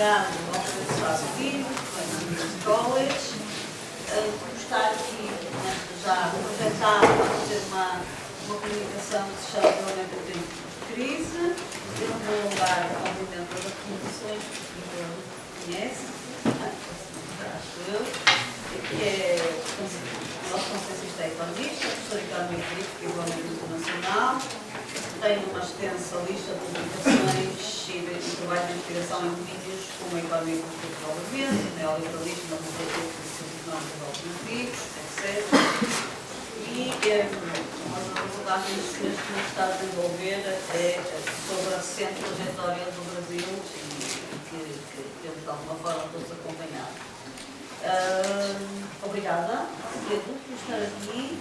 obrigado ao professor Filho, do College, por estar aqui, já projetar fazer uma comunicação que se chama Desenvolvimento em Tempos de Crise. Eu não vou alongar ao momento das recomendações, porque eu conhece, acho eu, que é o nosso conferencista economista, professor de Economia Política e Desenvolvimento Internacional. Tenho uma extensa lista de publicações e de trabalho de investigação em vídeos como a Economia Política e Desenvolvimento, o neoliberalismo, a política económica, etc. E uma das abordagens que neste momento está a desenvolver é sobre a recente trajetória do Brasil e que temos de alguma forma todos acompanhado. Obrigada, Pedro, por estar aqui.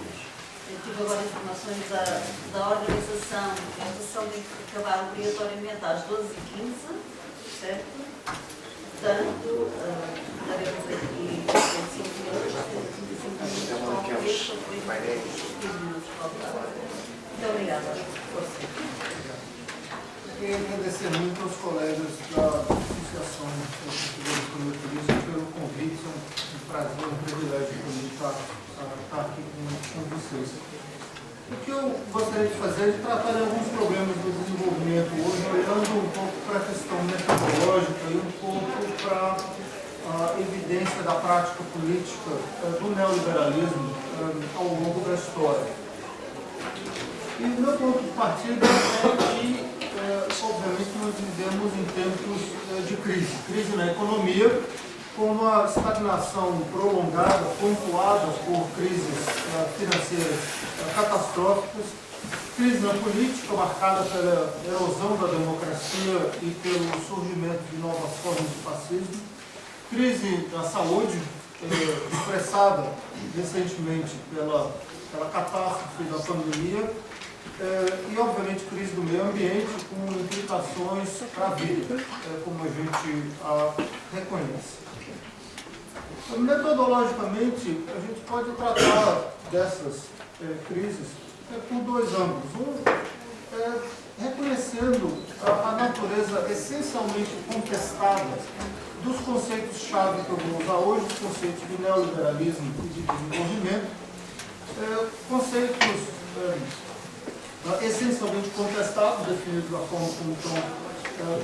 Eu tive agora informações da organização. A sessão tem que acabar obrigatoriamente às 12h15, certo? Portanto, daremos aqui 35 minutos faltados. Muito obrigada. Eu queria agradecer muito aos colegas da Associação Portuguesa de Economia pelo convite. É um prazer, um privilégio para mim estar aqui com vocês. O que eu gostaria de fazer é de tratar de alguns problemas do desenvolvimento hoje, olhando um pouco para a questão metodológica e um pouco para a evidência da prática política do neoliberalismo ao longo da história. E o meu ponto de partida é que, obviamente, nós vivemos em tempos de crise na economia, com uma estagnação prolongada, pontuada por crises financeiras catastróficas, crise na política, marcada pela erosão da democracia e pelo surgimento de novas formas de fascismo, crise na saúde, expressada recentemente pela catástrofe da pandemia, e, obviamente, crise do meio ambiente, com implicações para a vida, como a gente reconhece. Metodologicamente, a gente pode tratar dessas crises por dois ângulos. Um, reconhecendo a natureza essencialmente contestada dos conceitos-chave que eu vou usar hoje, os conceitos de neoliberalismo e de desenvolvimento, conceitos essencialmente contestados, definidos da forma como estão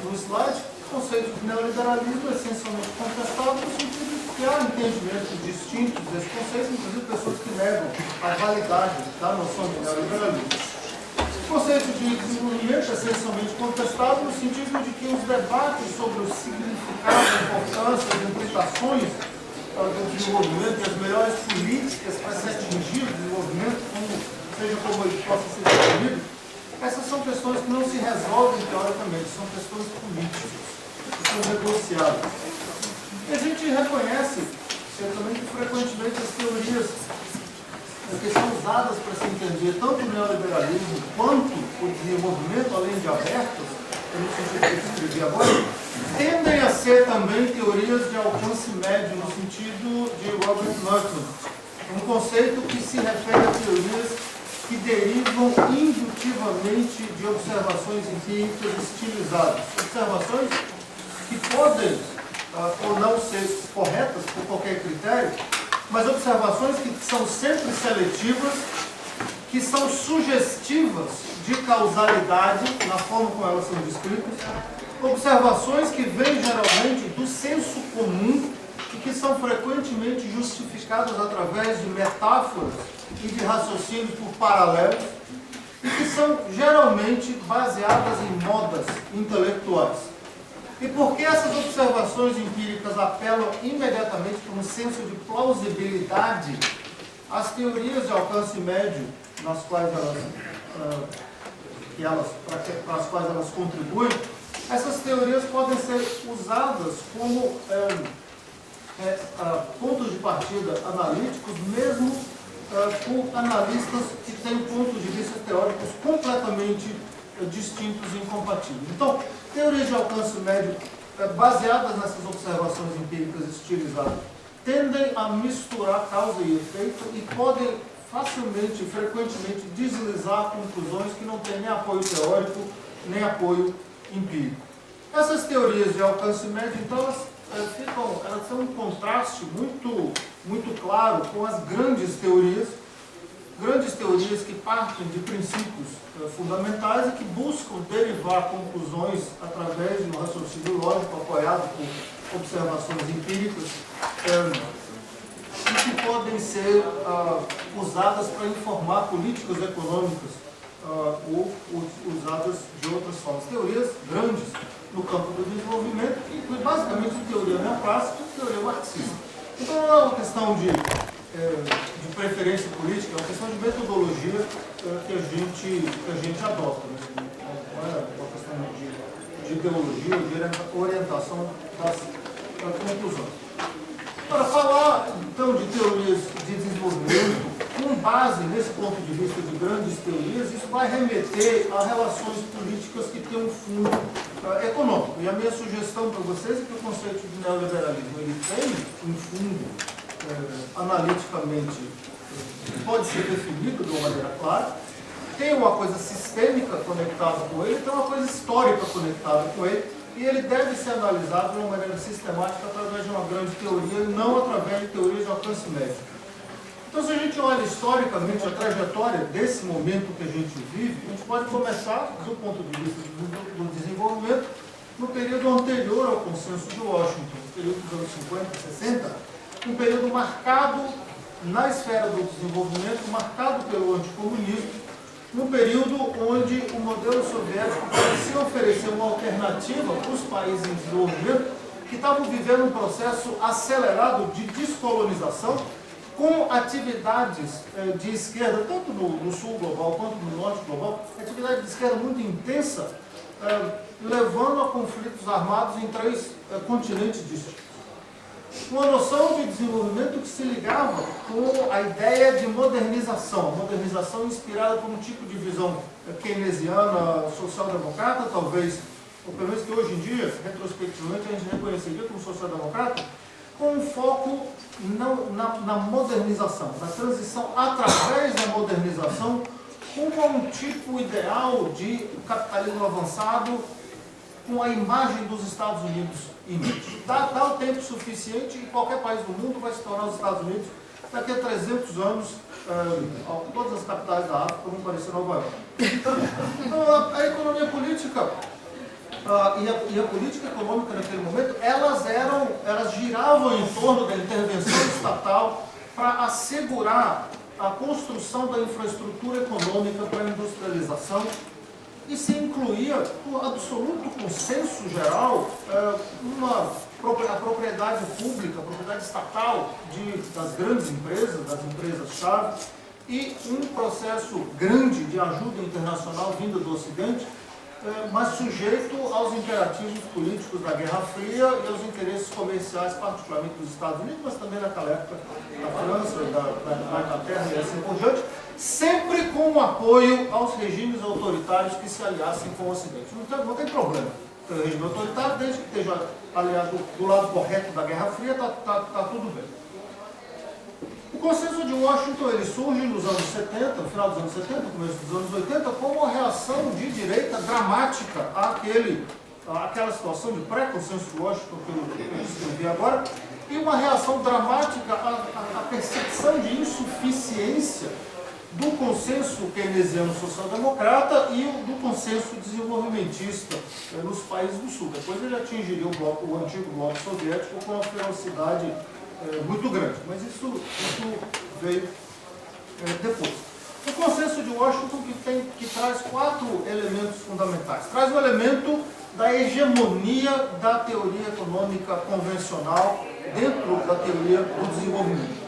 no slide, conceitos de neoliberalismo essencialmente contestados no sentido de que há entendimentos distintos desse conceito, inclusive pessoas que negam a validade da noção de neoliberalismo. O conceito de desenvolvimento essencialmente contestado no sentido de que os debates sobre o significado, a importância, as implicações do desenvolvimento e as melhores políticas para se atingir o desenvolvimento, seja como ele possa ser definido, essas são questões que não se resolvem teoricamente, são questões políticas, questões negociáveis. E a gente reconhece, certamente, frequentemente as teorias que são usadas para se entender tanto o neoliberalismo quanto o desenvolvimento, além de abertas, no sentido que eu escrevi agora, tendem a ser também teorias de alcance médio, no sentido de Robert Merton, um conceito que se refere a teorias que derivam indutivamente de observações empíricas estilizadas. Observações que podem ou não ser corretas por qualquer critério, mas observações que são sempre seletivas, que são sugestivas de causalidade, na forma como elas são descritas, observações que vêm geralmente do senso comum e que são frequentemente justificadas através de metáforas e de raciocínios por paralelos, e que são geralmente baseadas em modas intelectuais. E porque essas observações empíricas apelam imediatamente para um senso de plausibilidade, as teorias de alcance médio, nas quais para as quais elas contribuem, essas teorias podem ser usadas como pontos de partida analíticos, mesmo por analistas que têm pontos de vista teóricos completamente distintos e incompatíveis. Então, teorias de alcance médio baseadas nessas observações empíricas estilizadas tendem a misturar causa e efeito e podem facilmente, frequentemente, deslizar conclusões que não têm nem apoio teórico, nem apoio empírico. Essas teorias de alcance médio, então, elas são um contraste muito claro com as grandes teorias que partem de princípios fundamentais e que buscam derivar conclusões através de um raciocínio lógico apoiado por observações empíricas e que podem ser usadas para informar políticas econômicas ou usadas de outras formas. Teorias grandes no campo do desenvolvimento, que inclui basicamente teoria neoclássica e teoria marxista. Então não é uma questão de preferência política, é uma questão de metodologia que a gente adota. Né? Não é uma questão de ideologia, de orientação das conclusões. Para falar, então, de teorias de desenvolvimento, com base nesse ponto de vista de grandes teorias, isso vai remeter a relações políticas que têm um fundo econômico. E a minha sugestão para vocês é que o conceito de neoliberalismo ele tem um fundo analiticamente pode ser definido de uma maneira clara, tem uma coisa sistêmica conectada com ele, tem uma coisa histórica conectada com ele, e ele deve ser analisado de uma maneira sistemática através de uma grande teoria e não através de teorias de alcance médio. Então, se a gente olha historicamente a trajetória desse momento que a gente vive, a gente pode começar, do ponto de vista do desenvolvimento, no período anterior ao consenso de Washington, no período dos anos 50, 60, um período marcado na esfera do desenvolvimento, marcado pelo anticomunismo, num período onde o modelo soviético parecia oferecer uma alternativa para os países em desenvolvimento que estavam vivendo um processo acelerado de descolonização, com atividades de esquerda, tanto no sul global quanto no norte global, atividade de esquerda muito intensa, levando a conflitos armados em 3 continentes distintos. Uma noção de desenvolvimento que se ligava com a ideia de modernização inspirada por um tipo de visão keynesiana, social-democrata, talvez, ou pelo menos que hoje em dia, retrospectivamente, a gente reconheceria como social-democrata, com um foco na modernização, na transição através da modernização, com um tipo ideal de capitalismo avançado, com a imagem dos Estados Unidos em mente. Dá o tempo suficiente e qualquer país do mundo vai se tornar os Estados Unidos daqui a 300 anos, todas as capitais da África vão parecer Nova York. Então, a economia política e a política econômica naquele momento, elas giravam em torno da intervenção estatal para assegurar a construção da infraestrutura econômica para a industrialização e se incluía, por absoluto consenso geral, a propriedade pública, a propriedade estatal das grandes empresas, das empresas-chave, e um processo grande de ajuda internacional vinda do Ocidente, mas sujeito aos imperativos políticos da Guerra Fria e aos interesses comerciais, particularmente dos Estados Unidos, mas também naquela época da França, da Inglaterra e assim por diante, sempre com o apoio aos regimes autoritários que se aliassem com o Ocidente. Não tem problema ter o regime autoritário, desde que esteja aliado do lado correto da Guerra Fria, está tudo bem. O consenso de Washington ele surge nos anos 70, no final dos anos 70, começo dos anos 80, como uma reação de direita dramática àquela situação de pré-consenso de Washington que eu descrevi agora, e uma reação dramática à percepção de insuficiência do consenso keynesiano social-democrata e do consenso desenvolvimentista nos países do Sul. Depois ele atingiria o antigo bloco soviético com uma ferocidade muito grande, mas isso veio depois. O consenso de Washington que traz 4 elementos fundamentais. Traz o elemento da hegemonia da teoria econômica convencional dentro da teoria do desenvolvimento.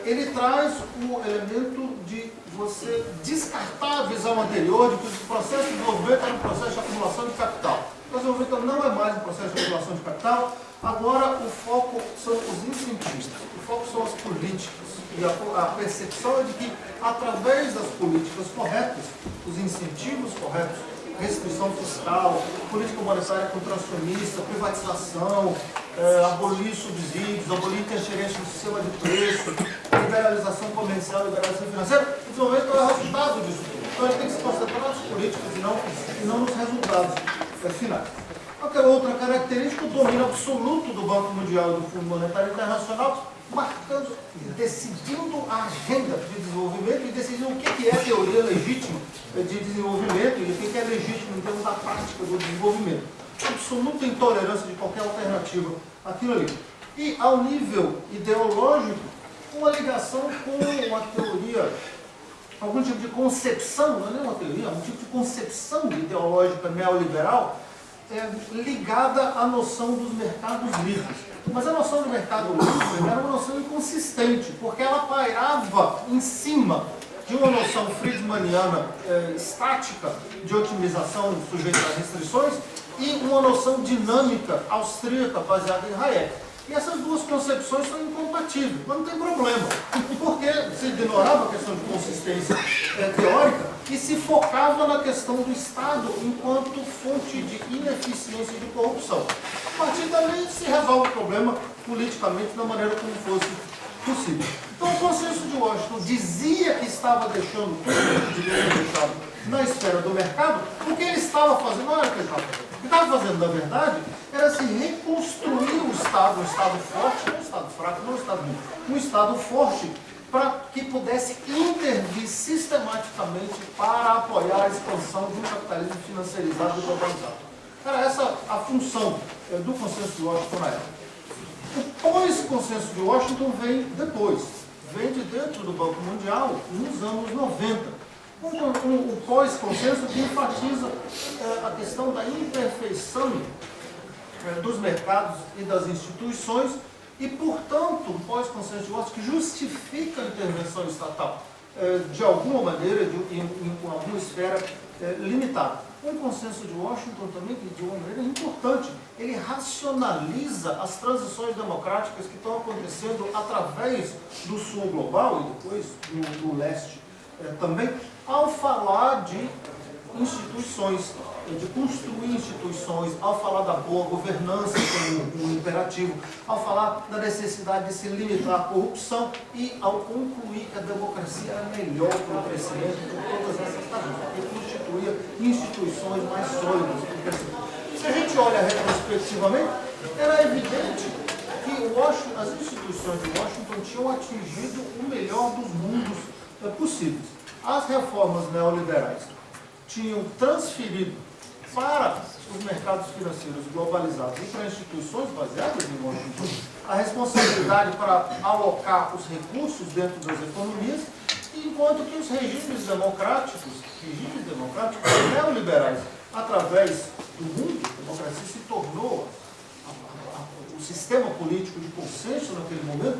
Ele traz o elemento de você descartar a visão anterior de que o processo de desenvolvimento era um processo de acumulação de capital. O desenvolvimento não é mais um processo de acumulação de capital, agora o foco são os incentivos, o foco são as políticas. E a percepção é de que, através das políticas corretas, os incentivos corretos, restrição fiscal, política monetária contracionista, privatização, abolir subsídios, abolir interferência no sistema de preço, liberalização comercial, liberalização financeira, o desenvolvimento é o resultado disso tudo. Então a gente tem que se concentrar nas políticas e não nos resultados. finais. Outra característica, o domínio absoluto do Banco Mundial e do Fundo Monetário Internacional, marcando, decidindo a agenda de desenvolvimento e decidindo o que é a teoria legítima de desenvolvimento e o que é legítimo em termos da prática do desenvolvimento. Absoluta intolerância de qualquer alternativa àquilo ali. E, ao nível ideológico, uma ligação com uma teoria, algum tipo de concepção, não é uma teoria, um tipo de concepção ideológica neoliberal ligada à noção dos mercados livres. Mas a noção do mercado livre era uma noção inconsistente, porque ela pairava em cima de uma noção friedmaniana estática de otimização sujeita a restrições e uma noção dinâmica austríaca baseada em Hayek. E essas duas concepções são incompatíveis, mas não tem problema, porque se ignorava a questão de consistência teórica e se focava na questão do Estado enquanto fonte de ineficiência e de corrupção. A partir daí se resolve o problema politicamente da maneira como fosse possível. Então o consenso de Washington dizia que estava deixando tudo que devia ser deixado na esfera do mercado, o que ele estava fazendo, não era o que ele estava fazendo. O que estava fazendo, na verdade, era se reconstruir o Estado, um Estado forte, não um Estado fraco, não um Estado ruim, um Estado forte, para que pudesse intervir sistematicamente para apoiar a expansão de um capitalismo financiarizado e globalizado. Era essa a função do consenso de Washington na época. O pós-consenso de Washington vem depois, vem de dentro do Banco Mundial nos anos 90. O pós-consenso que enfatiza a questão da imperfeição dos mercados e das instituições e, portanto, o pós-consenso de Washington que justifica a intervenção estatal de alguma maneira, em alguma esfera limitada. O consenso de Washington também, que de uma maneira importante, ele racionaliza as transições democráticas que estão acontecendo através do sul global e depois do leste também, ao falar de instituições, de construir instituições, ao falar da boa governança como um imperativo, ao falar da necessidade de se limitar à corrupção e ao concluir que a democracia era melhor para o crescimento de todas essas tarefas, porque constituía instituições mais sólidas para o crescimento. Se a gente olha retrospectivamente, era evidente que as instituições de Washington tinham atingido o melhor dos mundos possíveis. As reformas neoliberais tinham transferido para os mercados financeiros globalizados e para instituições baseadas em Washington a responsabilidade para alocar os recursos dentro das economias, enquanto que os regimes democráticos neoliberais, através do mundo, a democracia se tornou o sistema político de consenso naquele momento.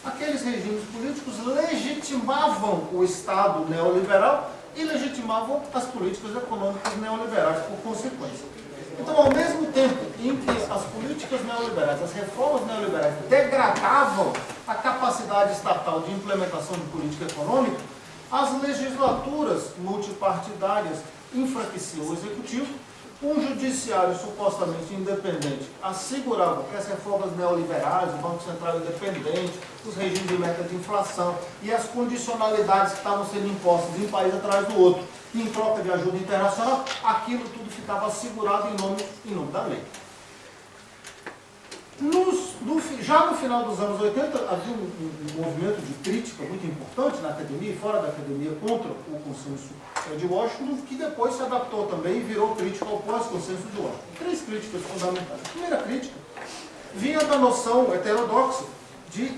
Aqueles regimes políticos legitimavam o Estado neoliberal e legitimavam as políticas econômicas neoliberais por consequência. Então, ao mesmo tempo em que as políticas neoliberais, as reformas neoliberais degradavam a capacidade estatal de implementação de política econômica, as legislaturas multipartidárias enfraqueciam o executivo, um judiciário supostamente independente assegurava que as reformas neoliberais, o Banco Central independente, os regimes de meta de inflação e as condicionalidades que estavam sendo impostas em um país atrás do outro, em troca de ajuda internacional, aquilo tudo ficava assegurado em nome da lei. Já no final dos anos 80, havia um movimento de crítica muito importante na academia e fora da academia contra o consenso de Washington, que depois se adaptou também e virou crítica ao pós-consenso de Washington. 3 críticas fundamentais. A primeira crítica vinha da noção heterodoxa de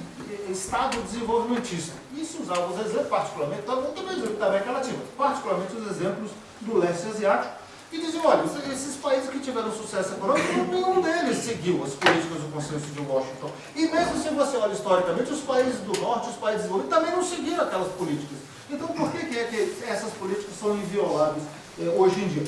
Estado desenvolvimentista. E se usava os exemplos, particularmente, da América Latina, particularmente os exemplos do leste asiático, e diziam, olha, esses países que tiveram sucesso econômico, nenhum deles seguiu as políticas do consenso de Washington. E mesmo se você olha historicamente, os países do norte, os países desenvolvidos, também não seguiram aquelas políticas. Então, por que essas políticas são invioláveis hoje em dia?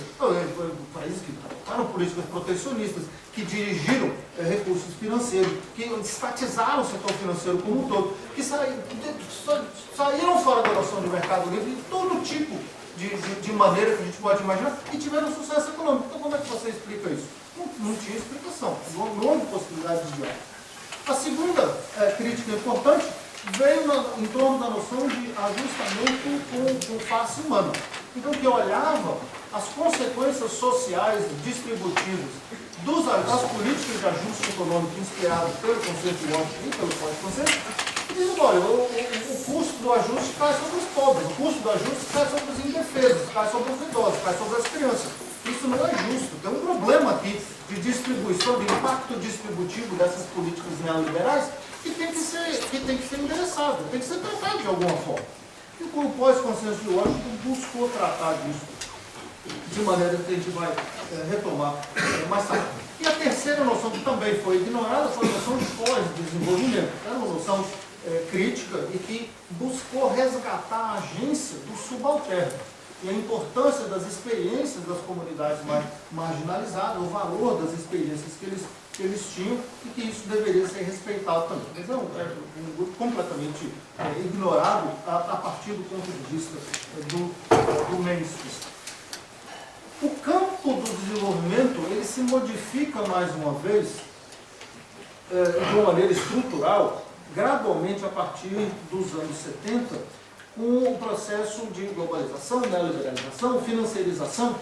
Países que adotaram políticas protecionistas, que dirigiram recursos financeiros, que estatizaram o setor financeiro como um todo, que saíram fora da noção de mercado livre de todo tipo de maneira que a gente pode imaginar e tiveram sucesso econômico. Então, como é que você explica isso? Não tinha explicação, não houve possibilidade de diálogo. A segunda crítica importante veio em torno da noção de ajustamento com face humana. Então, que olhava as consequências sociais, distributivas, das políticas de ajuste econômico inspiradas pelo conceito de Washington e pelo pós-conceito, dizem, olha, o custo do ajuste cai sobre os pobres, o custo do ajuste cai sobre os indefesos, cai sobre os idosos, cai sobre as crianças. Isso não é justo. Tem um problema aqui de distribuição, de impacto distributivo dessas políticas neoliberais que tem que ser endereçado, tem que ser tratado de alguma forma. E o pós-consenso de Washington buscou tratar disso de maneira que a gente vai retomar mais tarde. E a terceira noção que também foi ignorada foi a noção de pós-desenvolvimento. Era uma noção crítica e que buscou resgatar a agência do subalterno e a importância das experiências das comunidades mais marginalizadas, o valor das experiências que eles tinham e que isso deveria ser respeitado também. Mas é um grupo completamente ignorado a partir do ponto de vista do mainstream. O campo do desenvolvimento ele se modifica mais uma vez de uma maneira estrutural, gradualmente a partir dos anos 70, com o processo de globalização, neoliberalização, financiarização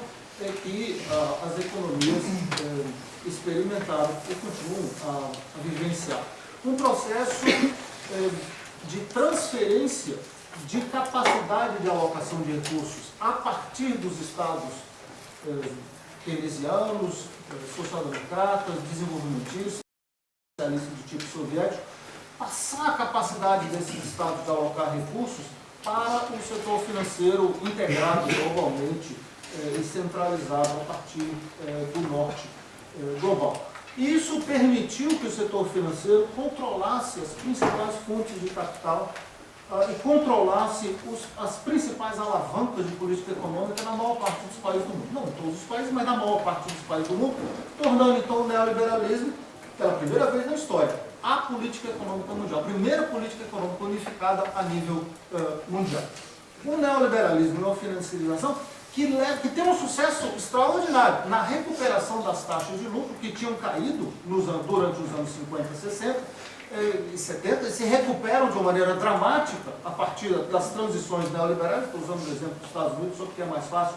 que as economias experimentaram e continuam a vivenciar. Um processo de transferência de capacidade de alocação de recursos a partir dos estados keynesianos, social-democratas, desenvolvimentistas, socialistas do tipo soviético, passar a capacidade desses estados de alocar recursos para o setor financeiro integrado globalmente e centralizado a partir do norte global. E isso permitiu que o setor financeiro controlasse as principais fontes de capital e controlasse as principais alavancas de política econômica na maior parte dos países do mundo. Não em todos os países, mas na maior parte dos países do mundo, tornando então o neoliberalismo, pela primeira vez na história, a política econômica mundial, a primeira política econômica unificada a nível mundial. O neoliberalismo e a financiarização que tem um sucesso extraordinário na recuperação das taxas de lucro que tinham caído durante os anos 50, 60 e 70 e se recuperam de uma maneira dramática a partir das transições neoliberais. Estou usando o exemplo dos Estados Unidos só porque é mais fácil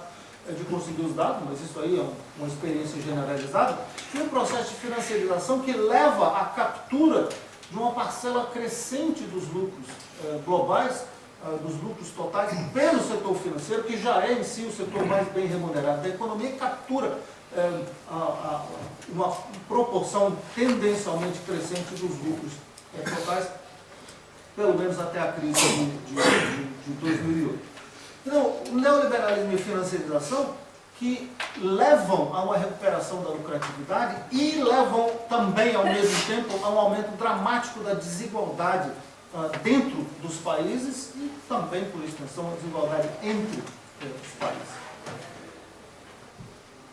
de conseguir os dados, mas isso aí é uma experiência generalizada, e um processo de financiarização que leva à captura de uma parcela crescente dos lucros globais, dos lucros totais pelo setor financeiro, que já é em si o setor mais bem remunerado da economia, e captura uma proporção tendencialmente crescente dos lucros totais, pelo menos até a crise de 2008. Então, o neoliberalismo e a financiarização que levam a uma recuperação da lucratividade e levam também, ao mesmo tempo, a um aumento dramático da desigualdade dentro dos países e também, por extensão, a desigualdade entre os países.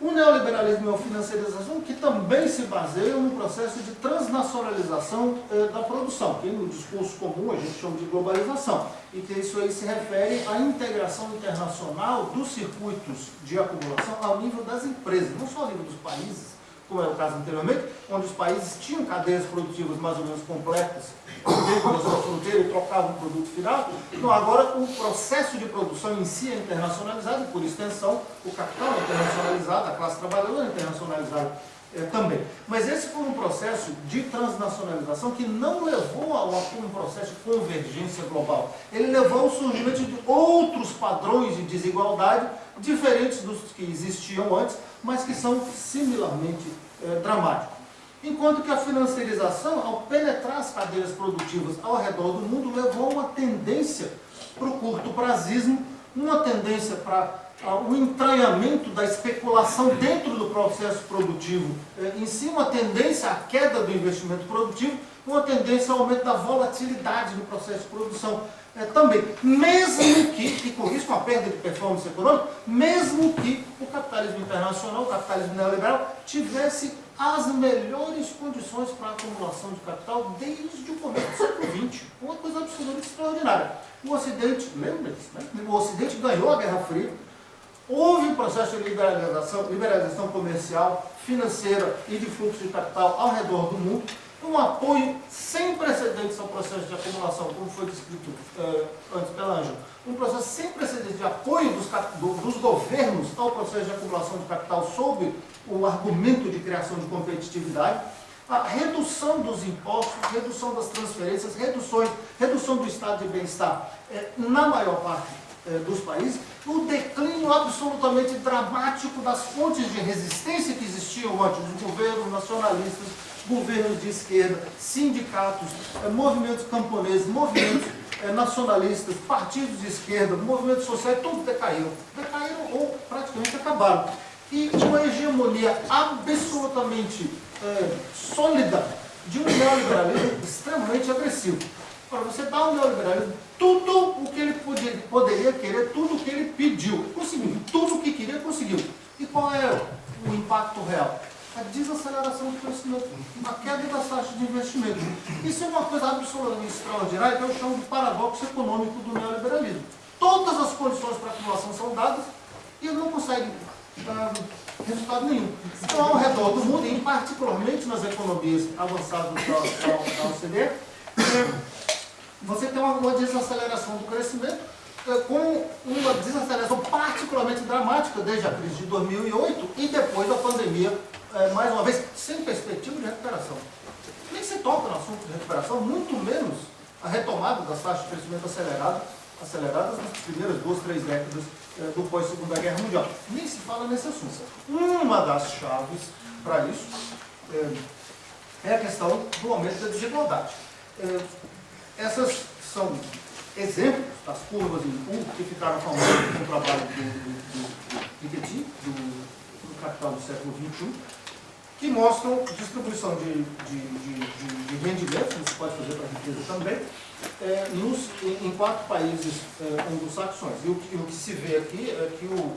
O neoliberalismo e a financiarização que também se baseiam no processo de transnacionalização da produção, que no discurso comum a gente chama de globalização, e que isso aí se refere à integração internacional dos circuitos de acumulação ao nível das empresas, não só ao nível dos países, como era o caso anteriormente, onde os países tinham cadeias produtivas mais ou menos completas dentro da sua fronteira e trocavam o produto final. Então, agora o processo de produção em si é internacionalizado e, por extensão, o capital é internacionalizado, a classe trabalhadora é internacionalizada também. Mas esse foi um processo de transnacionalização que não levou a um processo de convergência global. Ele levou ao surgimento de outros padrões de desigualdade diferentes dos que existiam antes, mas que são similarmente dramáticos. Enquanto que a financiarização, ao penetrar as cadeias produtivas ao redor do mundo, levou a uma tendência para o curto prazismo, uma tendência para o entranhamento da especulação dentro do processo produtivo, em si uma tendência à queda do investimento produtivo, uma tendência ao aumento da volatilidade no processo de produção também, mesmo que, e com isso com a perda de performance econômica, mesmo que o capitalismo internacional, o capitalismo neoliberal, tivesse as melhores condições para a acumulação de capital desde o começo do século XX. Uma coisa absolutamente extraordinária. O Ocidente, lembra-se, né? O Ocidente ganhou a Guerra Fria, houve um processo de liberalização comercial, financeira e de fluxo de capital ao redor do mundo, um apoio sem precedentes ao processo de acumulação, como foi descrito antes pela Ângela, um processo sem precedentes de apoio dos governos ao processo de acumulação de capital sob o argumento de criação de competitividade, a redução dos impostos, redução das transferências, redução do estado de bem-estar na maior parte dos países, o declínio absolutamente dramático das fontes de resistência que existiam antes, os governos nacionalistas, governos de esquerda, sindicatos, movimentos camponeses, movimentos nacionalistas, partidos de esquerda, movimentos sociais, todos decaíram ou praticamente acabaram. E uma hegemonia absolutamente sólida de um neoliberalismo extremamente agressivo. Para você dar ao neoliberalismo tudo o que ele poderia querer, tudo o que ele pediu. Conseguiu. Tudo o que queria, conseguiu. E qual é o impacto real? A desaceleração do crescimento, a queda das taxas de investimento. Isso é uma coisa absolutamente extraordinária, que eu chamo de paradoxo econômico do neoliberalismo. Todas as condições para acumulação são dadas e ele não consegue resultado nenhum. Então, ao redor do mundo, e particularmente nas economias avançadas da OCDE, você tem uma desaceleração do crescimento, com uma desaceleração particularmente dramática desde a crise de 2008 e depois da pandemia, mais uma vez, sem perspectiva de recuperação. Nem se toca no assunto de recuperação, muito menos a retomada das taxas de crescimento aceleradas nas primeiras 2, 3 décadas do pós-Segunda Guerra Mundial. Nem se fala nesse assunto. Uma das chaves para isso é a questão do aumento da desigualdade. Essas são exemplos das curvas em U que ficaram famosas no trabalho do Piketty, do Capital do século XXI, que mostram distribuição de rendimentos, isso pode fazer para a riqueza também, em 4 países anglo-saxões. E o que se vê aqui é que o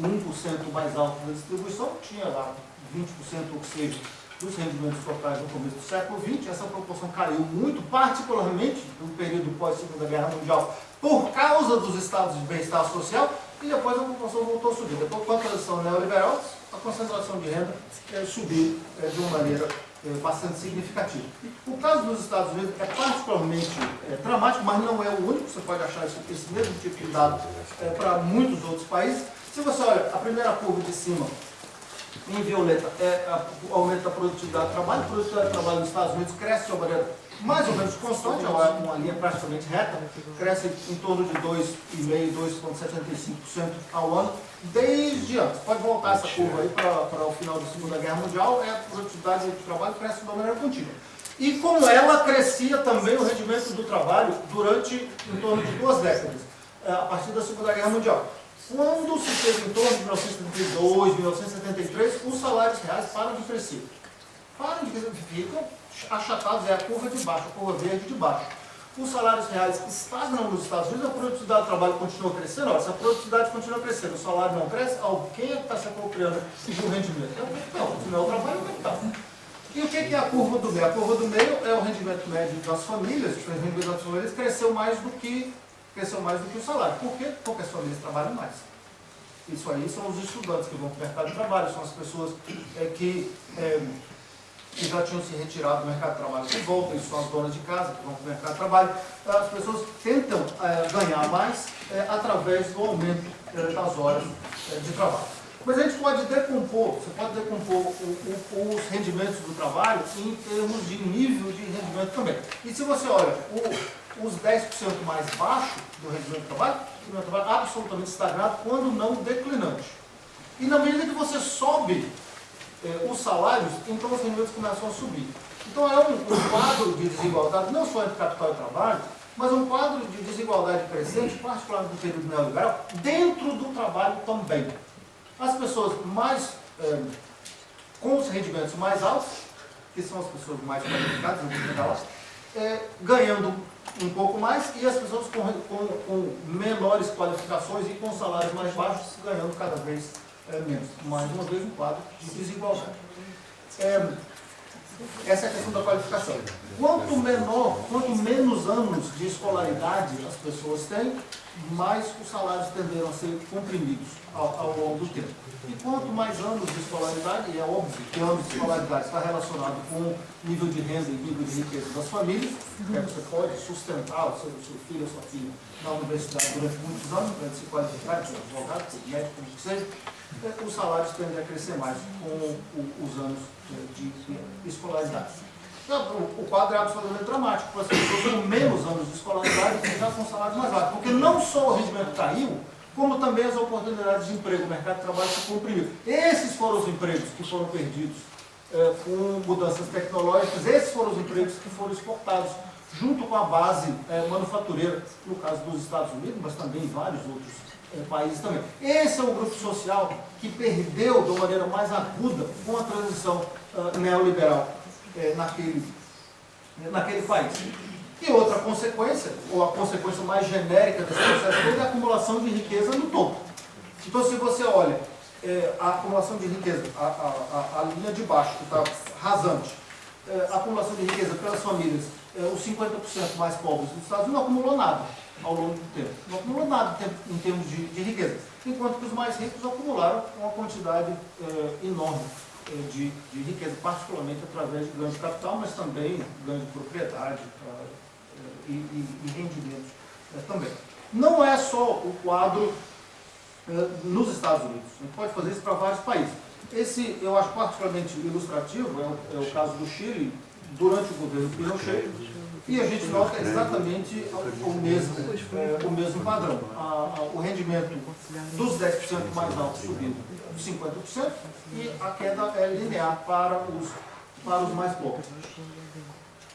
1% mais alto da distribuição tinha lá 20%, ou seja, dos rendimentos totais no começo do século XX. Essa proporção caiu muito, particularmente no período pós-Segunda Guerra Mundial, por causa dos estados de bem-estar social, e depois a proporção voltou a subir. Depois, com a transição neoliberal, a concentração de renda subiu de uma maneira bastante significativa. O caso dos Estados Unidos é particularmente dramático, mas não é o único. Você pode achar esse mesmo tipo de dado para muitos outros países. Se você olha a primeira curva de cima, em violeta, o aumento da produtividade do trabalho. A produtividade do trabalho nos Estados Unidos cresce de uma maneira mais ou menos constante, é uma linha praticamente reta, cresce em torno de 2,5%, 2,75% ao ano, desde antes. Pode voltar essa curva aí para o final da Segunda Guerra Mundial, a produtividade do trabalho cresce de uma maneira contínua. E como ela crescia também o rendimento do trabalho durante em torno de 2 décadas, a partir da Segunda Guerra Mundial. Quando se teve em torno de 1972, 1973, os salários reais param de crescer. Param de crescer, ficam achatados, é a curva de baixo, a curva verde de baixo. Os salários reais estagnam nos Estados Unidos, a produtividade do trabalho continua crescendo. Olha, se a produtividade continua crescendo, o salário não cresce, quem é que está se apropriando do rendimento? É o capital, se não é o trabalho, é o capital. E o que é a curva do meio? A curva do meio é o rendimento médio das famílias. O rendimento das famílias cresceu mais do que o salário. Por quê? Porque as famílias trabalham mais. Isso aí são os estudantes que vão para o mercado de trabalho, são as pessoas que já tinham se retirado do mercado de trabalho que voltam, isso são as donas de casa que vão para o mercado de trabalho. As pessoas tentam ganhar mais através do aumento das horas de trabalho. Mas a gente pode decompor, você pode decompor os rendimentos do trabalho em termos de nível de rendimento também. E se você olha os 10% mais baixos do rendimento do trabalho, o rendimento do trabalho absolutamente estagnado, quando não declinante. E na medida que você sobe os salários, então os rendimentos começam a subir. Então é um quadro de desigualdade, não só entre capital e trabalho, mas um quadro de desigualdade crescente, particularmente no período neoliberal, dentro do trabalho também. As pessoas com os rendimentos mais altos, que são as pessoas mais qualificadas, ganhando um pouco mais, e as pessoas com menores qualificações e com salários mais baixos ganhando cada vez menos. Mais uma vez um quadro de desigualdade. Essa é a questão da qualificação. Quanto menos anos de escolaridade as pessoas têm, mais os salários tenderam a ser comprimidos ao longo do tempo. E quanto mais anos de escolaridade, e é óbvio que anos de escolaridade está relacionado com o nível de renda e nível de riqueza das famílias, você pode sustentar o seu filho ou sua filha na universidade durante muitos anos, para se qualificar, ser advogado, ser médico, como que seja, os salários tendem a crescer mais com os anos de escolaridade. O quadro é absolutamente dramático, porque as pessoas com menos anos de escolaridade já são salários mais baixos, porque não só o rendimento caiu, como também as oportunidades de emprego, o mercado de trabalho se comprimiu. Esses foram os empregos que foram perdidos com mudanças tecnológicas, esses foram os empregos que foram exportados, junto com a base manufatureira, no caso dos Estados Unidos, mas também em vários outros países também. Esse é o grupo social que perdeu de uma maneira mais aguda com a transição neoliberal naquele país. E outra consequência, ou a consequência mais genérica desse processo, é a acumulação de riqueza no topo. Então, se você olha a acumulação de riqueza, a linha de baixo, que está rasante, a acumulação de riqueza pelas famílias, os 50% mais pobres dos Estados Unidos não acumulou nada ao longo do tempo. Não acumulou nada em termos de riqueza. Enquanto que os mais ricos acumularam uma quantidade enorme de riqueza, particularmente através de ganho de capital, mas também ganho de propriedade e rendimentos também. Não é só o quadro nos Estados Unidos. A gente pode fazer isso para vários países. Esse eu acho particularmente ilustrativo, é o caso do Chile, durante o governo Pinochet, e a gente nota exatamente o mesmo padrão. O rendimento dos 10% mais altos subindo 50% e a queda é linear para os mais pobres.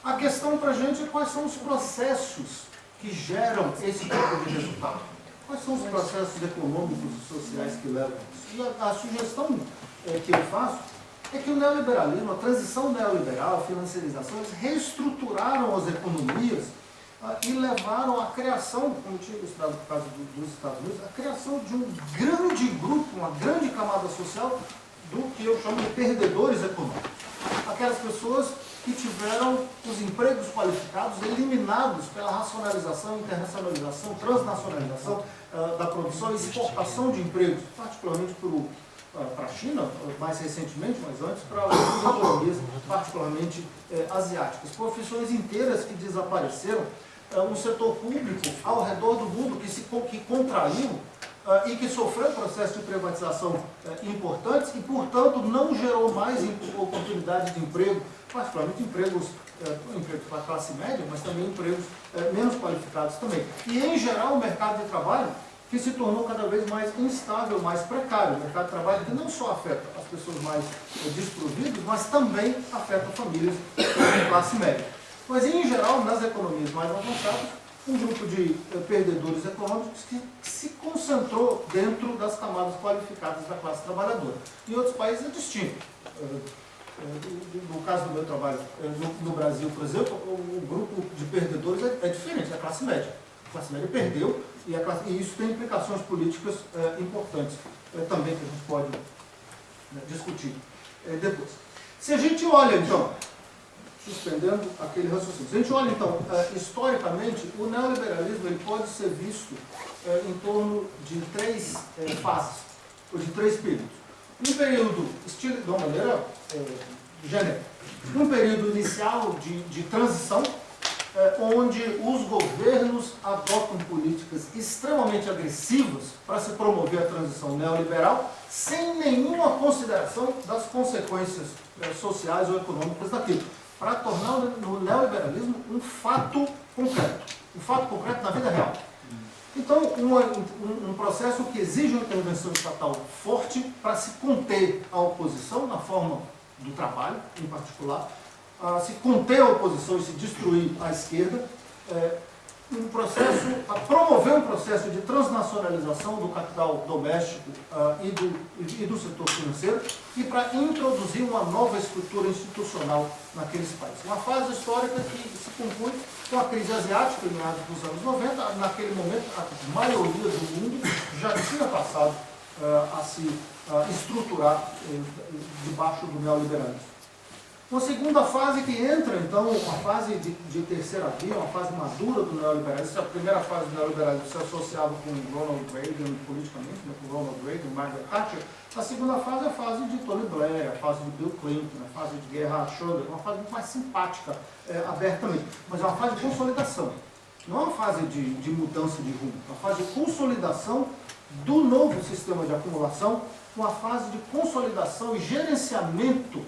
A questão para a gente é quais são os processos que geram esse tipo de resultado. Quais são os processos econômicos e sociais que levam a isso? E a sugestão que eu faço é que o neoliberalismo, a transição neoliberal, a financiarização, eles reestruturaram as economias e levaram à criação, como tinha ilustrado no caso dos Estados Unidos, a criação de um grande grupo, uma grande camada social do que eu chamo de perdedores econômicos. Aquelas pessoas que tiveram os empregos qualificados eliminados pela racionalização, internacionalização, transnacionalização da produção e exportação de empregos, particularmente para a China, mais recentemente, mas antes para outras economias, particularmente asiáticas. Profissões inteiras que desapareceram, um setor público ao redor do mundo que contraiu e que sofreu processos de privatização importantes e, portanto, não gerou mais oportunidades de emprego, particularmente empregos para a classe média, mas também empregos menos qualificados também. E, em geral, o mercado de trabalho que se tornou cada vez mais instável, mais precário. O mercado de trabalho que não só afeta as pessoas mais desprovidas, mas também afeta famílias de classe média. Mas, em geral, nas economias mais avançadas, um grupo de perdedores econômicos que se concentrou dentro das camadas qualificadas da classe trabalhadora. Em outros países é distinto. No caso do meu trabalho no Brasil, por exemplo, o grupo de perdedores é diferente da classe média. A classe média perdeu e isso tem implicações políticas importantes também que a gente pode discutir depois. Se a gente olha, então, suspendendo aquele raciocínio, se a gente olha, então, historicamente, o neoliberalismo ele pode ser visto em torno de três fases, ou de três períodos. Um período, de uma maneira genérica, um período inicial de transição, onde os governos adotam políticas extremamente agressivas para se promover a transição neoliberal, sem nenhuma consideração das consequências sociais ou econômicas daquilo, para tornar o neoliberalismo um fato concreto na vida real. Então, um processo que exige uma intervenção estatal forte para se conter a oposição na forma do trabalho, em particular, se conter a oposição e se destruir a esquerda, promover um processo de transnacionalização do capital doméstico e do setor financeiro e para introduzir uma nova estrutura institucional naqueles países. Uma fase histórica que se conclui com a crise asiática, em meados dos anos 90. Naquele momento, a maioria do mundo já tinha passado a se estruturar debaixo do neoliberalismo. Uma segunda fase que entra, então, uma fase de terceira via, uma fase madura do neoliberalismo. A primeira fase do neoliberalismo se associava com Ronald Reagan politicamente, né, com Ronald Reagan, Margaret Thatcher. A segunda fase é a fase de Tony Blair, a fase de Bill Clinton, a fase de Gerhard Schröder, uma fase muito mais simpática, abertamente, mas é uma fase de consolidação. Não é uma fase de mudança de rumo, é uma fase de consolidação do novo sistema de acumulação, uma fase de consolidação e gerenciamento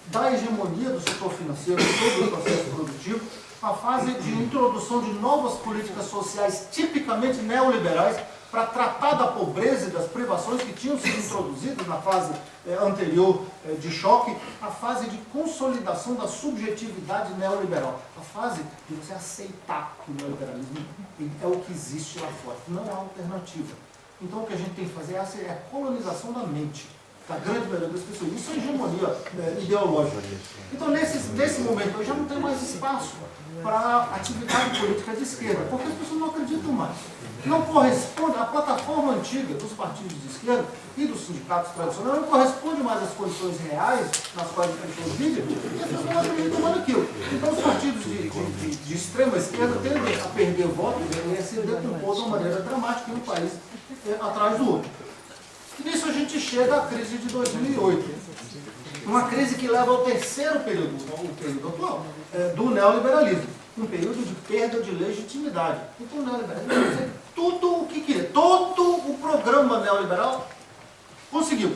da hegemonia do setor financeiro sobre o processo produtivo, a fase de introdução de novas políticas sociais tipicamente neoliberais para tratar da pobreza e das privações que tinham sido introduzidas na fase anterior de choque, a fase de consolidação da subjetividade neoliberal, a fase de você aceitar que o neoliberalismo é o que existe lá fora, não há alternativa. Então o que a gente tem que fazer é a colonização da mente da grande maioria das pessoas. Isso é hegemonia ideológica. Então, nesse momento, eu já não tenho mais espaço para atividade política de esquerda, porque as pessoas não acreditam mais. Não corresponde, a plataforma antiga dos partidos de esquerda e dos sindicatos tradicionais não corresponde mais às condições reais nas quais as pessoas vivem, e as pessoas não acreditam mais naquilo. Então, os partidos de extrema esquerda tendem a perder votos e a se decompor de uma maneira dramática em um país atrás do outro. Nisso a gente chega à crise de 2008, uma crise que leva ao terceiro período, o período atual, do neoliberalismo, um período de perda de legitimidade. Então o neoliberalismo quer dizer tudo o que queria, todo o programa neoliberal conseguiu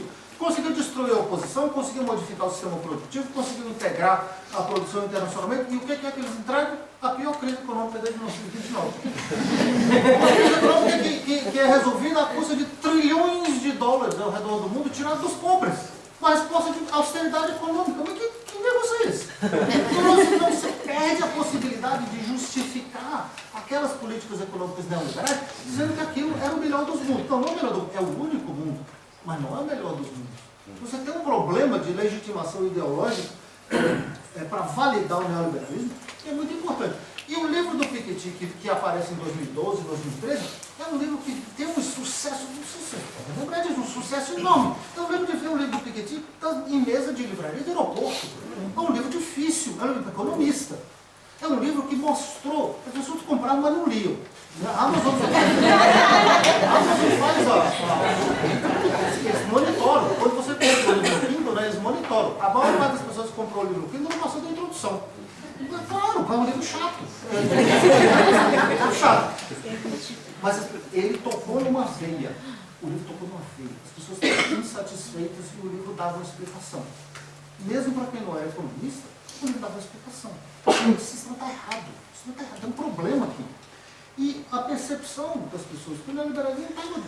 destruir a oposição, conseguiu modificar o sistema produtivo, conseguiu integrar a produção internacionalmente, e o que é que eles entregam? A pior crise econômica desde 1929. Uma crise econômica que é resolvida à custa de trilhões de dólares ao redor do mundo, tirado dos pobres. Uma resposta de austeridade econômica. Mas que negócio é esse? Então você perde a possibilidade de justificar aquelas políticas econômicas neoliberais, dizendo que aquilo era o melhor dos mundos. Então, não é o melhor é o único mundo, mas não é o melhor dos mundos. Você tem um problema de legitimação ideológica para validar o neoliberalismo, que é muito importante. E o livro do Piketty, que aparece em 2012, 2013, é um livro que tem um sucesso, na verdade é um sucesso enorme. Eu lembro de ver o livro do Piketty em mesa de livraria de aeroporto. É um livro difícil, é um livro economista. É um livro que mostrou, as pessoas compraram, mas não liam. A Amazon faz eles monitoram. Quando você compra o livro no Kindle, né, eles monitoram. A maior parte das pessoas que comprou o livro no Kindle não passou da introdução. Claro, é um livro chato. É chato. Mas ele tocou numa veia. O livro tocou numa veia. As pessoas estavam insatisfeitas e o livro dava uma explicação. Mesmo para quem não era economista, o livro dava uma explicação. O sistema está errado. O sistema está errado. Tem um problema aqui. E a percepção das pessoas que o neoliberalismo estava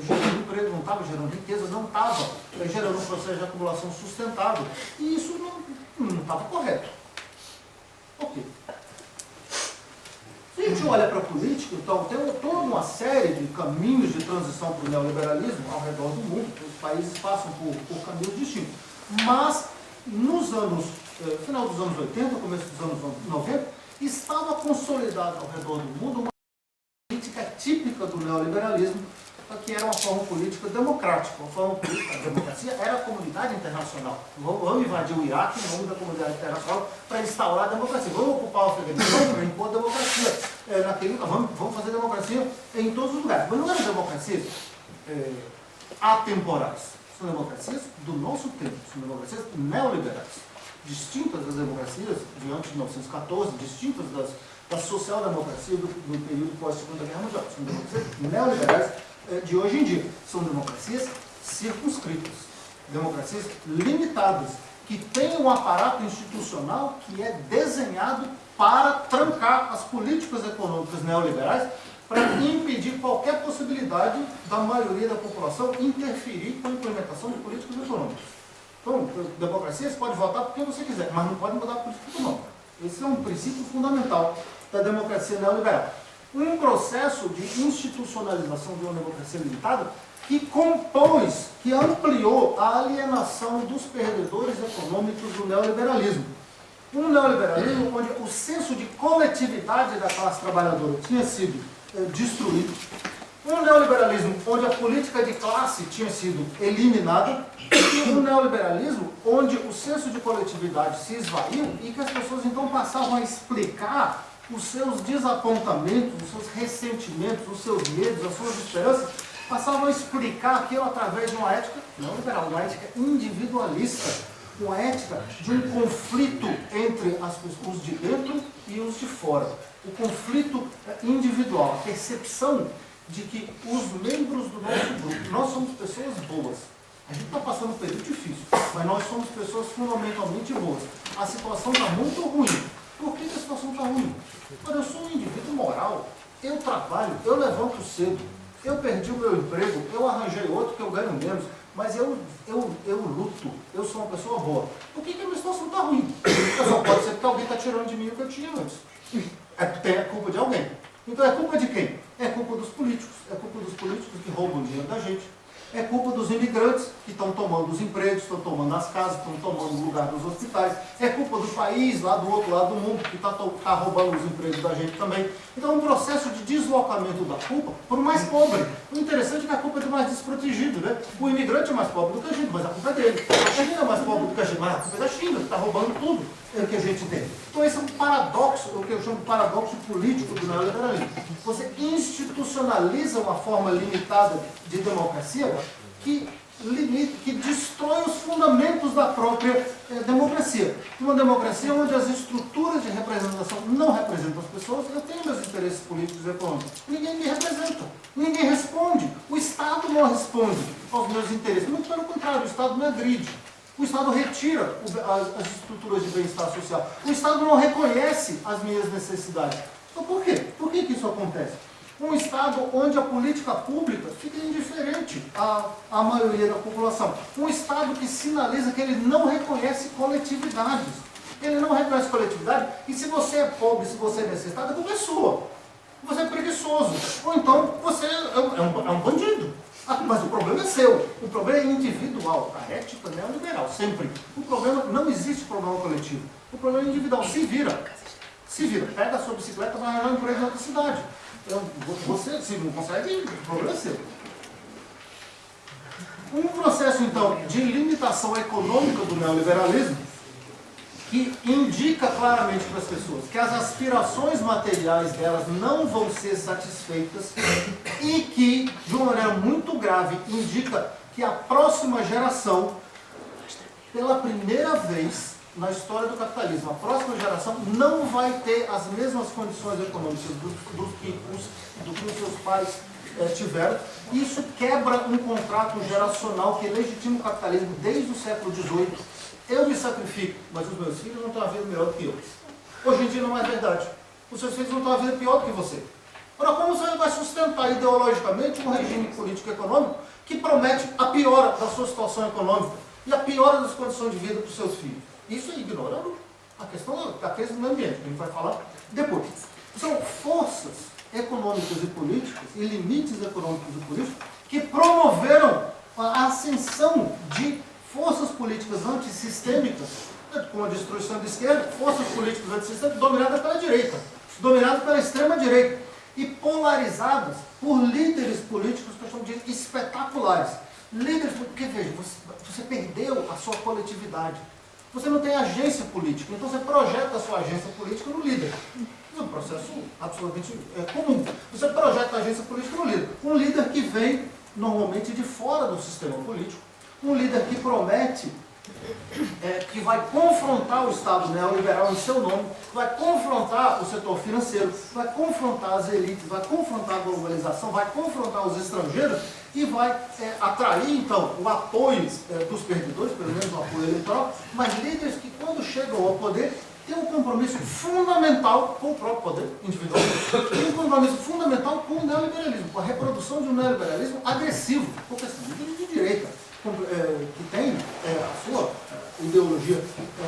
gerando emprego, não estava gerando riqueza, não estava gerando um processo de acumulação sustentável. E isso não estava correto. Ok. Se a gente olha para a política, então tem toda uma série de caminhos de transição para o neoliberalismo ao redor do mundo. Os países passam por caminhos distintos. Mas, nos anos, final dos anos 80, começo dos anos 90, estava consolidada ao redor do mundo uma política típica do neoliberalismo, que era uma forma política democrática. Uma forma política, a democracia era a comunidade internacional. Vamos invadir o Iraque em nome da comunidade internacional para instaurar a democracia. Vamos ocupar o Afeganistão para impor a democracia naquele lugar. Vamos fazer democracia em todos os lugares. Mas não eram democracias atemporais. São democracias do nosso tempo. São democracias neoliberais. Distintas das democracias de antes de 1914, distintas da social-democracia do período pós-Segunda Guerra Mundial. São democracias neoliberais de hoje em dia. São democracias circunscritas, democracias limitadas, que têm um aparato institucional que é desenhado para trancar as políticas econômicas neoliberais, para impedir qualquer possibilidade da maioria da população interferir com a implementação de políticas econômicas. Então, democracia você pode votar por quem você quiser, mas não pode mudar a política econômica. Esse é um princípio fundamental da democracia neoliberal. Um processo de institucionalização de uma democracia limitada que compôs, que ampliou a alienação dos perdedores econômicos do neoliberalismo. Um neoliberalismo onde o senso de coletividade da classe trabalhadora tinha sido destruído, Um neoliberalismo onde a política de classe tinha sido eliminada e um neoliberalismo onde o senso de coletividade se esvaiu e que as pessoas então passavam a explicar os seus desapontamentos, os seus ressentimentos, os seus medos, as suas esperanças, passavam a explicar aquilo através de uma ética neoliberal, uma ética individualista, uma ética de um conflito entre os de dentro e os de fora. O conflito individual, a percepção de que os membros do nosso grupo, nós somos pessoas boas. A gente está passando um período difícil, mas nós somos pessoas fundamentalmente boas. A situação está muito ruim. Por que a situação está ruim? Olha, eu sou um indivíduo moral, eu trabalho, eu levanto cedo, eu perdi o meu emprego, eu arranjei outro que eu ganho menos, mas eu luto, eu sou uma pessoa boa. Por que a minha situação está ruim? Só pode ser porque alguém está tirando de mim o que eu tinha antes. É culpa de alguém. Então é culpa de quem? É culpa dos políticos. É culpa dos políticos que roubam dinheiro da gente. É culpa dos imigrantes que estão tomando os empregos, estão tomando as casas, estão tomando o lugar dos hospitais. É culpa do país, lá do outro lado do mundo, que está roubando os empregos da gente também. Então é um processo de deslocamento da culpa para o mais pobre. O interessante é que a culpa é do mais desprotegido, né? O imigrante é mais pobre do que a gente, mas a culpa é dele. A China é mais pobre do que a gente, mas a culpa é da China, que está roubando tudo que a gente tem. Então esse é um paradoxo, o que eu chamo de paradoxo político do neoliberalismo. Você institucionaliza uma forma limitada de democracia que destrói os fundamentos da própria democracia. Uma democracia onde as estruturas de representação não representam as pessoas, eu tenho meus interesses políticos e econômicos. Ninguém me representa, ninguém responde. O Estado não responde aos meus interesses. Muito pelo contrário, o Estado me agride. O Estado retira as estruturas de bem-estar social. O Estado não reconhece as minhas necessidades. Então por quê? Por que isso acontece? Um Estado onde a política pública fica indiferente à maioria da população. Um Estado que sinaliza que ele não reconhece coletividades. Ele não reconhece coletividade e se você é pobre, se você é necessitado, a culpa é sua. Você é preguiçoso. Ou então você é um bandido. Mas o problema é seu. O problema é individual. A ética é neoliberal, sempre. O problema, não existe problema coletivo. O problema é individual. Se vira. Se vira. Pega a sua bicicleta e vai arranjar um emprego em outra cidade. Você, se não consegue, o problema é seu. Um processo, então, de limitação econômica do neoliberalismo que indica claramente para as pessoas que as aspirações materiais delas não vão ser satisfeitas e que, de uma maneira muito grave, indica que a próxima geração, pela primeira vez na história do capitalismo, a próxima geração não vai ter as mesmas condições econômicas do que os seus pais tiveram. Isso quebra um contrato geracional que legitima o capitalismo desde o século XVIII. Eu me sacrifico, mas os meus filhos não estão a vida melhor do que eu. Hoje em dia não é verdade. Os seus filhos não estão a vida pior do que você. Ora, como você vai sustentar ideologicamente um regime político-econômico que promete a piora da sua situação econômica e a piora das condições de vida para os seus filhos? Isso é ignorando a questão da crise do meio ambiente, que a gente vai falar depois. São forças econômicas e políticas e limites econômicos e políticos que promoveram a ascensão de forças políticas antissistêmicas, com a destruição da esquerda, forças políticas antissistêmicas dominadas pela direita, dominadas pela extrema-direita e polarizadas por líderes políticos que eu chamo de espetaculares. Líderes, porque veja, você perdeu a sua coletividade. Você não tem agência política, então você projeta a sua agência política no líder. Isso é um processo absolutamente comum. Você projeta a agência política no líder. Um líder que vem, normalmente, de fora do sistema político. Um líder que promete que vai confrontar o Estado neoliberal em seu nome, vai confrontar o setor financeiro, vai confrontar as elites, vai confrontar a globalização, vai confrontar os estrangeiros e vai atrair, então, o apoio dos perdedores, pelo menos o apoio eleitoral, mas líderes que, quando chegam ao poder, têm um compromisso fundamental com o próprio poder individual, tem um compromisso fundamental com o neoliberalismo, com a reprodução de um neoliberalismo agressivo, porque são líderes de direita, que tem a sua ideologia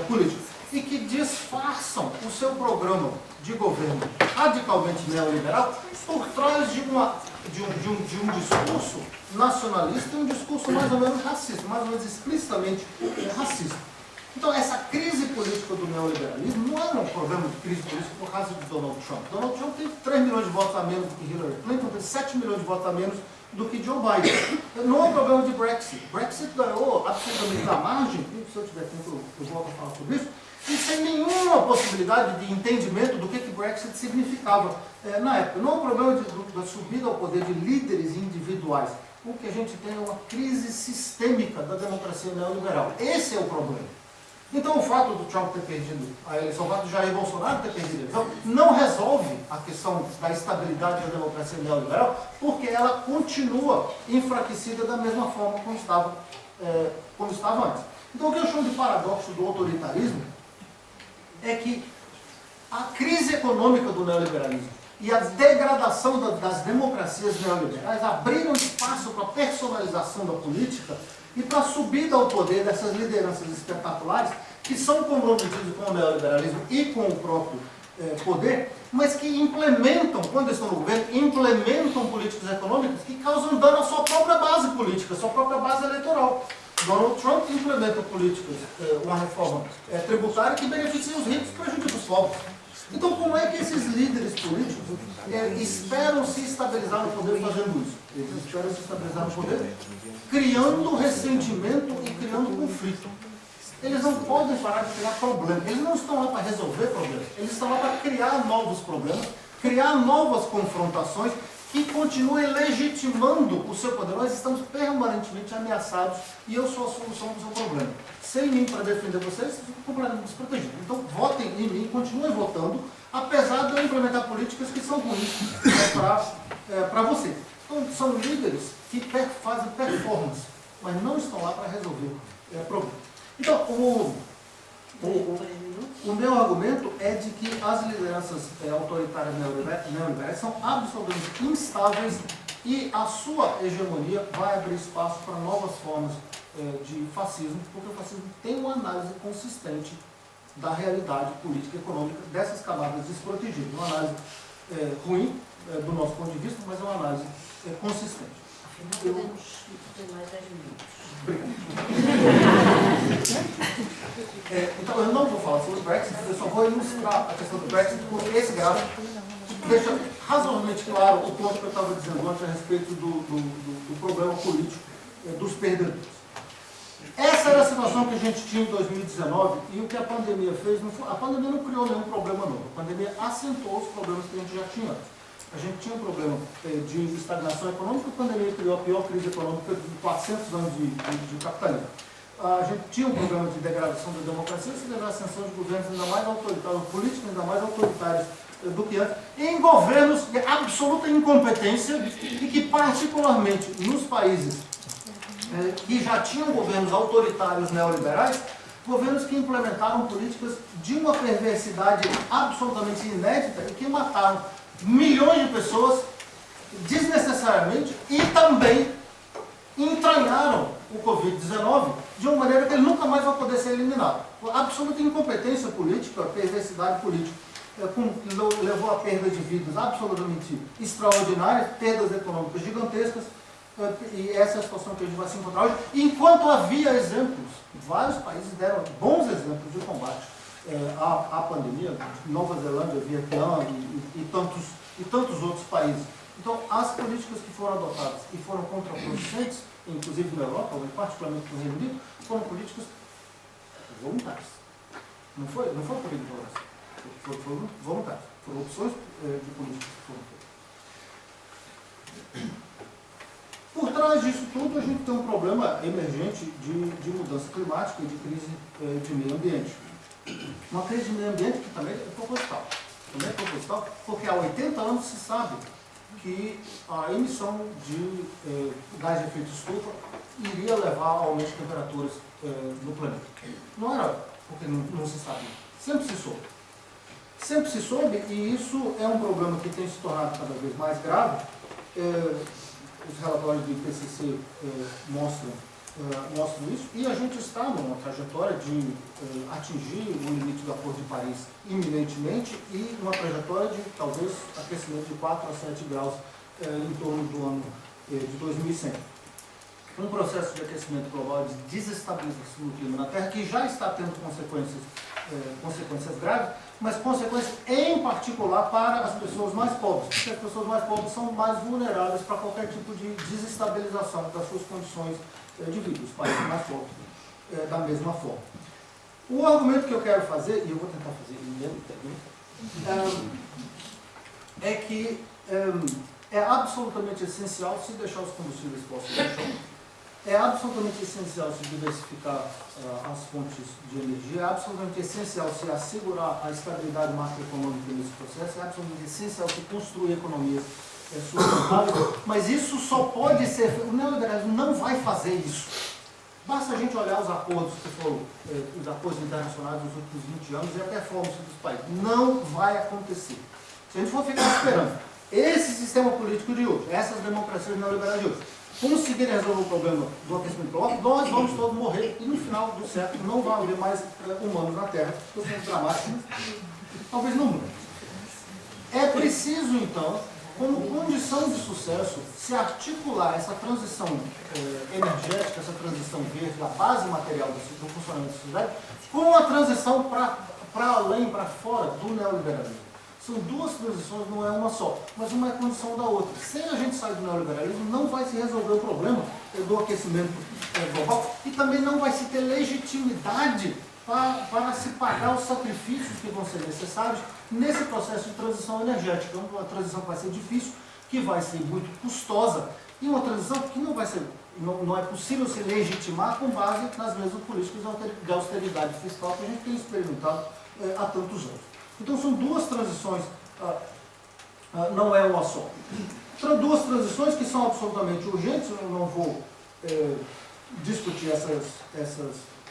política e que disfarçam o seu programa de governo radicalmente neoliberal por trás de um discurso nacionalista e um discurso mais ou menos racista, mais ou menos explicitamente racista. Então, essa crise política do neoliberalismo não é um problema de crise política por causa de Donald Trump. Donald Trump tem 3 milhões de votos a menos do que Hillary Clinton, tem 7 milhões de votos a menos do que Joe Biden. Não é um problema de Brexit. Brexit ganhou absolutamente da margem, e se eu tiver tempo eu volto a falar sobre isso, e sem nenhuma possibilidade de entendimento do que Brexit significava na época. Não é um problema da subida ao poder de líderes individuais. O que a gente tem é uma crise sistêmica da democracia neoliberal. Esse é o problema. Então, o fato do Trump ter perdido a eleição, o fato de Jair Bolsonaro ter perdido a eleição, não resolve a questão da estabilidade da democracia neoliberal, porque ela continua enfraquecida da mesma forma como estava antes. Então, o que eu chamo de paradoxo do autoritarismo é que a crise econômica do neoliberalismo e a degradação das democracias neoliberais abriram espaço para a personalização da política e para a subida ao poder dessas lideranças espetaculares que são comprometidas com o neoliberalismo e com o próprio poder, mas que implementam, quando estão no governo, implementam políticas econômicas que causam dano à sua própria base política, à sua própria base eleitoral. Donald Trump implementa políticas, uma reforma tributária que beneficia os ricos e prejudica os pobres. Então, como é que esses líderes políticos esperam se estabilizar no poder fazendo isso? Eles esperam se estabilizar no poder criando ressentimento e criando conflito. Eles não podem parar de criar problemas. Eles não estão lá para resolver problemas. Eles estão lá para criar novos problemas, criar novas confrontações que continuem legitimando o seu poder. Nós estamos permanentemente ameaçados e eu sou a solução do seu problema. Sem mim para defender vocês, vocês ficam completamente desprotegidos. Então, votem em mim, continuem votando, apesar de eu implementar políticas que são ruins para você. Então, são líderes que fazem performance, mas não estão lá para resolver problemas. Então, o meu argumento é de que as lideranças autoritárias neoliberais são absolutamente instáveis e a sua hegemonia vai abrir espaço para novas formas de fascismo, porque o fascismo tem uma análise consistente da realidade política e econômica dessas camadas desprotegidas. Uma análise ruim do nosso ponto de vista, mas é uma análise consistente. Podemos ter mais 10 minutos. Então, eu não vou falar sobre o Brexit, eu só vou ilustrar a questão do Brexit, porque esse gráfico deixa razoavelmente claro o ponto que eu estava dizendo antes a respeito do problema político dos perdedores. Essa era a situação que a gente tinha em 2019 e o que a pandemia fez, a pandemia não criou nenhum problema novo, a pandemia acentuou os problemas que a gente já tinha antes. A gente tinha um problema de estagnação econômica, a pandemia criou a pior crise econômica de 400 anos de capitalismo. A gente tinha um problema de degradação da democracia, se deve à ascensão de governos ainda mais autoritários, políticos ainda mais autoritários do que antes, em governos de absoluta incompetência e que, particularmente nos países que já tinham governos autoritários neoliberais, governos que implementaram políticas de uma perversidade absolutamente inédita e que mataram milhões de pessoas desnecessariamente e também entranharam o Covid-19 de uma maneira que ele nunca mais vai poder ser eliminado. A absoluta incompetência política, a perversidade política, levou a perda de vidas absolutamente extraordinárias, perdas econômicas gigantescas, e essa é a situação que a gente vai se encontrar hoje. Enquanto havia exemplos, vários países deram bons exemplos de combate à pandemia, Nova Zelândia, Vietnã e tantos outros países. Então, as políticas que foram adotadas e foram contraproducentes, inclusive na Europa, mas particularmente no Reino Unido, foram políticas voluntárias. Não foi por ignorância. Foram voluntárias. Foram opções de políticas que foram feitas. Por trás disso tudo, a gente tem um problema emergente de mudança climática e de crise de meio ambiente. Uma crise de meio ambiente que também é proposital. Também é proposital porque há 80 anos se sabe que a emissão de gás de efeito estufa iria levar ao aumento de temperaturas no planeta. Não era porque não se sabia. Sempre se soube. Sempre se soube, e isso é um problema que tem se tornado cada vez mais grave. Os relatórios do IPCC mostram isso, e a gente está numa trajetória de atingir o limite do Acordo de Paris iminentemente e uma trajetória de, talvez, aquecimento de 4 a 7 graus em torno do ano de 2100. um processo de aquecimento global, de desestabilização do clima na Terra, que já está tendo consequências graves, mas consequências em particular para as pessoas mais pobres, porque as pessoas mais pobres são mais vulneráveis para qualquer tipo de desestabilização das suas condições de vida, os países mais pobres, da mesma forma. O argumento que eu quero fazer, e eu vou tentar fazer é que é absolutamente essencial se deixar os combustíveis fósseis no chão, é absolutamente essencial se diversificar as fontes de energia, é absolutamente essencial se assegurar a estabilidade macroeconômica nesse processo, é absolutamente essencial se construir economias sustentáveis, mas isso só pode ser feito, o neoliberalismo não vai fazer isso. Basta a gente olhar os acordos que foram, os acordos internacionais dos últimos 20 anos e a performance dos países. Não vai acontecer. Se a gente for ficar esperando esse sistema político de hoje, essas democracias neoliberais de hoje, conseguirem resolver o problema do aquecimento global, nós vamos todos morrer e no final do século não vai haver mais humanos na Terra, estou sendo dramático, talvez não mude. É preciso, então, como condição de sucesso, se articular essa transição energética, essa transição verde, a base material do funcionamento da sociedade, com a transição para além, para fora do neoliberalismo. São duas transições, não é uma só, mas uma é condição da outra. Sem a gente sair do neoliberalismo, não vai se resolver o problema do aquecimento global e também não vai se ter legitimidade para se pagar os sacrifícios que vão ser necessários nesse processo de transição energética. Uma transição que vai ser difícil, que vai ser muito custosa e uma transição que não é possível se legitimar com base nas mesmas políticas de austeridade fiscal que a gente tem experimentado há tantos anos. Então são duas transições, não é uma só. São duas transições que são absolutamente urgentes, eu não vou discutir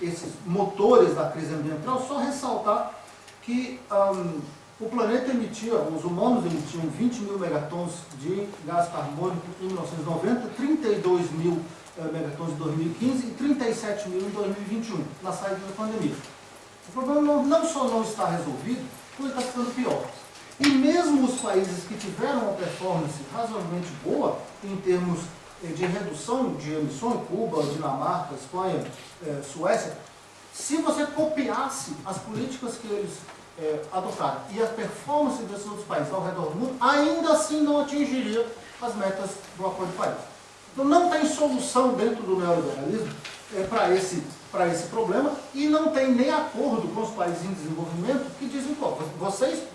esses motores da crise ambiental, só ressaltar que o planeta emitia, os humanos emitiam 20 mil megatons de gás carbônico em 1990, 32 mil megatons em 2015 e 37 mil em 2021, na saída da pandemia. O problema não só não está resolvido, como está ficando pior. E mesmo os países que tiveram uma performance razoavelmente boa em termos de redução de emissões, Cuba, Dinamarca, Espanha, Suécia, se você copiasse as políticas que eles adotaram e a performance desses outros países ao redor do mundo, ainda assim não atingiria as metas do Acordo de Paris. Então não tem solução dentro do neoliberalismo para esse problema e não tem nem acordo com os países em desenvolvimento que dizem, pô, vocês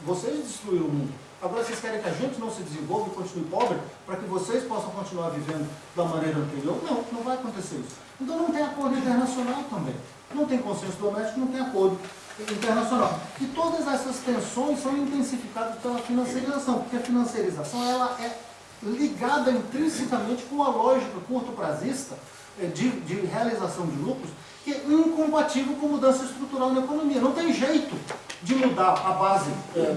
destruíram o mundo. Agora vocês querem que a gente não se desenvolva e continue pobre para que vocês possam continuar vivendo da maneira anterior? Não, não vai acontecer isso. Então não tem acordo internacional também. Não tem consenso doméstico, não tem acordo internacional. E todas essas tensões são intensificadas pela financiarização, porque a financiarização ela é ligada intrinsecamente com a lógica curto-prazista de realização de lucros, que é incompatível com mudança estrutural na economia. Não tem jeito de mudar a base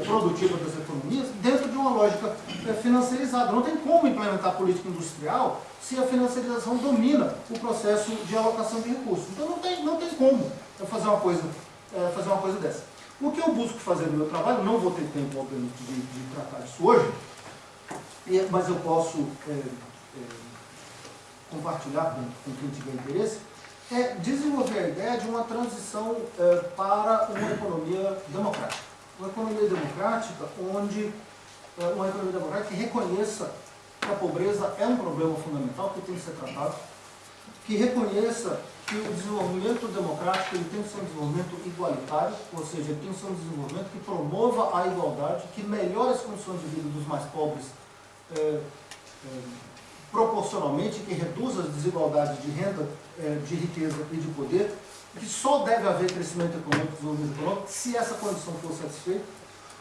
produtiva das economias dentro de uma lógica financiarizada. Não tem como implementar política industrial se a financiarização domina o processo de alocação de recursos. Então não tem como fazer uma coisa dessa. O que eu busco fazer no meu trabalho, não vou ter tempo, obviamente, de tratar disso hoje, mas eu posso compartilhar com quem tiver interesse, é desenvolver a ideia de uma transição para uma economia democrática. Uma economia democrática que reconheça que a pobreza é um problema fundamental que tem que ser tratado, que reconheça que o desenvolvimento democrático ele tem que ser um desenvolvimento igualitário, ou seja, ele tem que ser um desenvolvimento que promova a igualdade, que melhore as condições de vida dos mais pobres proporcionalmente, que reduza as desigualdades de renda, de riqueza e de poder, que só deve haver crescimento econômico, desenvolvimento econômico, se essa condição for satisfeita.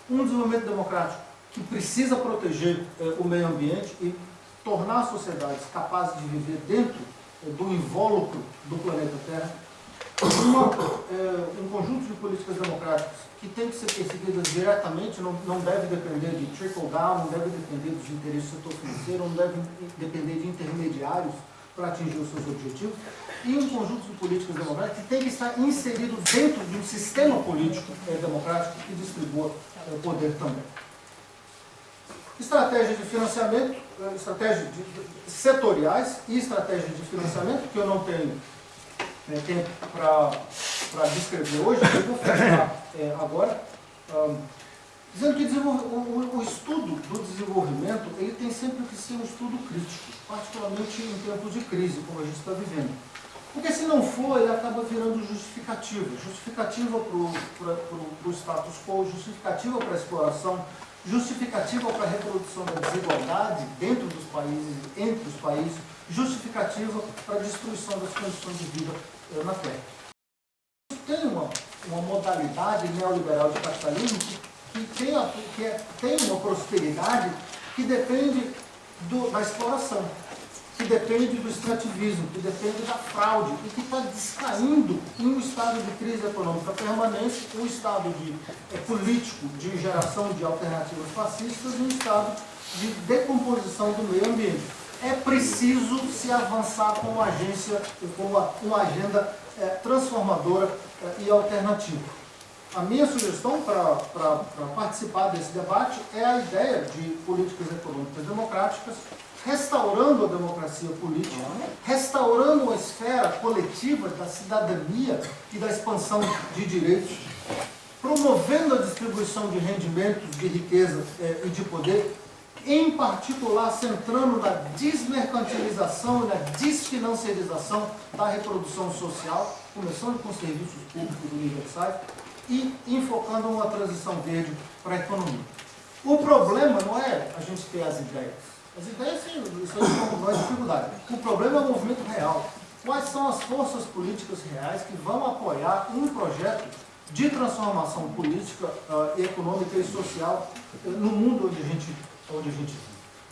Um desenvolvimento democrático que precisa proteger o meio ambiente e tornar as sociedades capazes de viver dentro do invólucro do planeta Terra. Um conjunto de políticas democráticas que tem que ser perseguidas diretamente, não deve depender de trickle-down, não deve depender dos interesses do setor financeiro, não deve depender de intermediários para atingir os seus objetivos, e um conjunto de políticas democráticas que tem que estar inserido dentro de um sistema político democrático que distribua poder também. estratégia de financiamento, setoriais e estratégia de financiamento, que eu não tenho tempo para descrever hoje, eu vou fechar agora, dizendo que o estudo do desenvolvimento ele tem sempre que ser um estudo crítico, particularmente em tempos de crise, como a gente está vivendo. Porque se não for, ele acaba virando justificativa para o status quo, justificativa para a exploração, justificativa para a reprodução da desigualdade dentro dos países, entre os países, justificativa para a destruição das condições de vida na Terra. Tem uma modalidade neoliberal de capitalismo que tem uma prosperidade que depende da exploração, que depende do extrativismo, que depende da fraude e que está descaindo em um estado de crise econômica permanente, um estado político de geração de alternativas fascistas e um estado de decomposição do meio ambiente. É preciso se avançar com uma agenda transformadora e alternativa. A minha sugestão para participar desse debate é a ideia de políticas econômicas democráticas, restaurando a democracia política, restaurando a esfera coletiva da cidadania e da expansão de direitos, promovendo a distribuição de rendimentos, de riqueza e de poder, em particular centrando na desmercantilização e na desfinanciarização da reprodução social, começando com serviços públicos universais e enfocando uma transição verde para a economia. O problema não é a gente ter as ideias. As ideias, sim, isso não é dificuldade. O problema é o movimento real. Quais são as forças políticas reais que vão apoiar um projeto de transformação política, econômica e social no mundo onde a gente vive?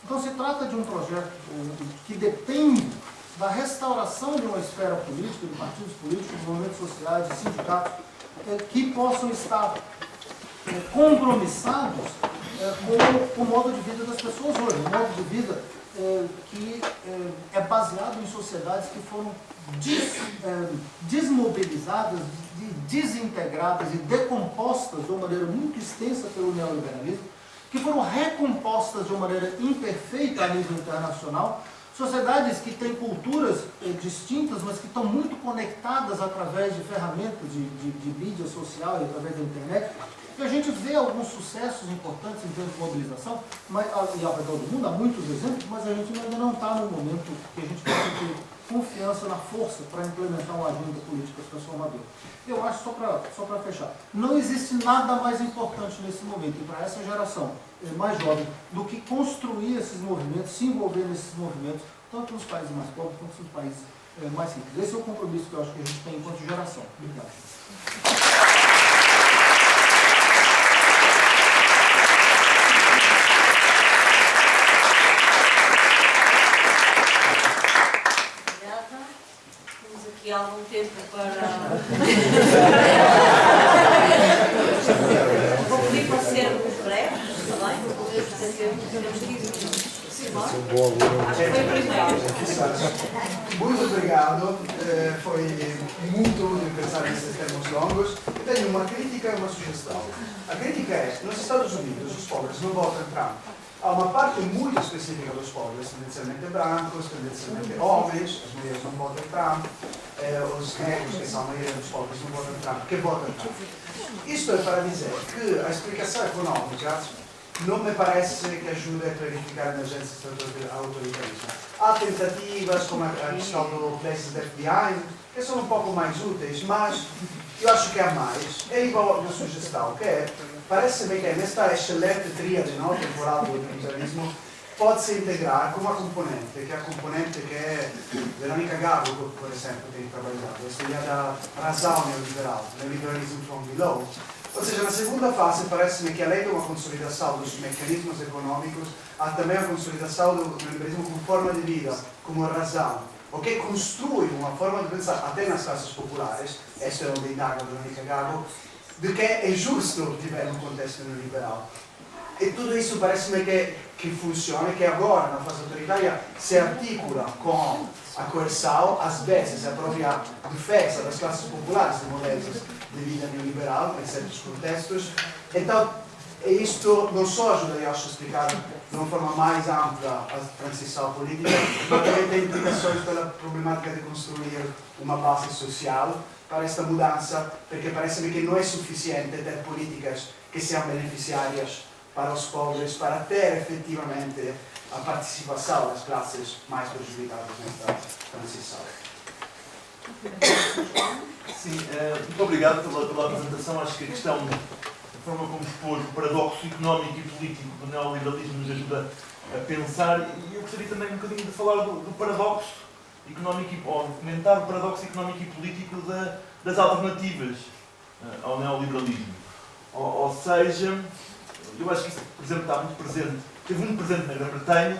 Então se trata de um projeto que depende da restauração de uma esfera política, de partidos políticos, de movimentos sociais, de sindicatos, que possam estar compromissados com o modo de vida das pessoas hoje, um modo de vida que é baseado em sociedades que foram desmobilizadas, desintegradas e decompostas de uma maneira muito extensa pelo neoliberalismo, que foram recompostas de uma maneira imperfeita a nível internacional, sociedades que têm culturas distintas, mas que estão muito conectadas através de ferramentas de mídia social e através da internet. E a gente vê alguns sucessos importantes em termos de mobilização, e ao redor do mundo, há muitos exemplos, mas a gente ainda não está no momento que a gente possa ter confiança na força para implementar uma agenda política transformadora. Eu acho, só para fechar, não existe nada mais importante nesse momento, e para essa geração mais jovem, do que construir esses movimentos, se envolver nesses movimentos, tanto nos países mais pobres quanto nos países mais ricos. Esse é o compromisso que eu acho que a gente tem enquanto geração. Obrigado. Aqui há algum tempo para... Vou pedir para sermos breves, está bem? Temos 15 minutos. Acho que foi primeiro. Muito obrigado, foi muito útil pensar nesses termos longos. Eu tenho uma crítica e uma sugestão. A crítica é, nos Estados Unidos, os pobres não votam Trump. Há uma parte muito específica dos pobres, tendencialmente brancos, tendencialmente homens, as mulheres não votam Trump, os negros, que são a maioria dos pobres, não votam Trump, que votam Trump. Isto é para dizer que a explicação econômica não me parece que ajude a clarificar a emergência do autoritarismo. Há tentativas, como a questão do Places Left Behind, que são um pouco mais úteis, mas eu acho que há mais. É igual a minha sugestão, que é, parece-me que nesta excelente tríade temporal do liberalismo pode-se integrar com uma componente, que é a componente que Veronica Gabo, por exemplo, tem trabalhado, essa ideia da razão neoliberal, neoliberalismo from below. Ou seja, na segunda fase, parece-me que além de uma consolidação dos mecanismos econômicos, há também a consolidação do neoliberalismo como forma de vida, como razão, o que construi uma forma de pensar, até nas classes populares, esta é onde indaga Veronica Gabo, de que é justo viver num contexto neoliberal. E tudo isso parece-me que funciona, que agora, na fase autoritária, se articula com a coerção, às vezes a própria defesa das classes populares de modelos de vida neoliberal, em certos contextos. Então, E isto não só ajuda a explicar de uma forma mais ampla a transição política, mas também tem implicações pela problemática de construir uma base social para esta mudança, porque parece-me que não é suficiente ter políticas que sejam beneficiárias para os pobres, para ter efetivamente a participação das classes mais prejudicadas nesta transição. Sim, muito obrigado pela apresentação. Acho que a questão, a forma como expôs o paradoxo económico e político do neoliberalismo nos ajuda a pensar, e eu gostaria também um bocadinho de falar do paradoxo económico, ou comentar o paradoxo económico e político das alternativas ao neoliberalismo. Ou seja, eu acho que isso, por exemplo, está muito presente, esteve muito presente na Grã-Bretanha,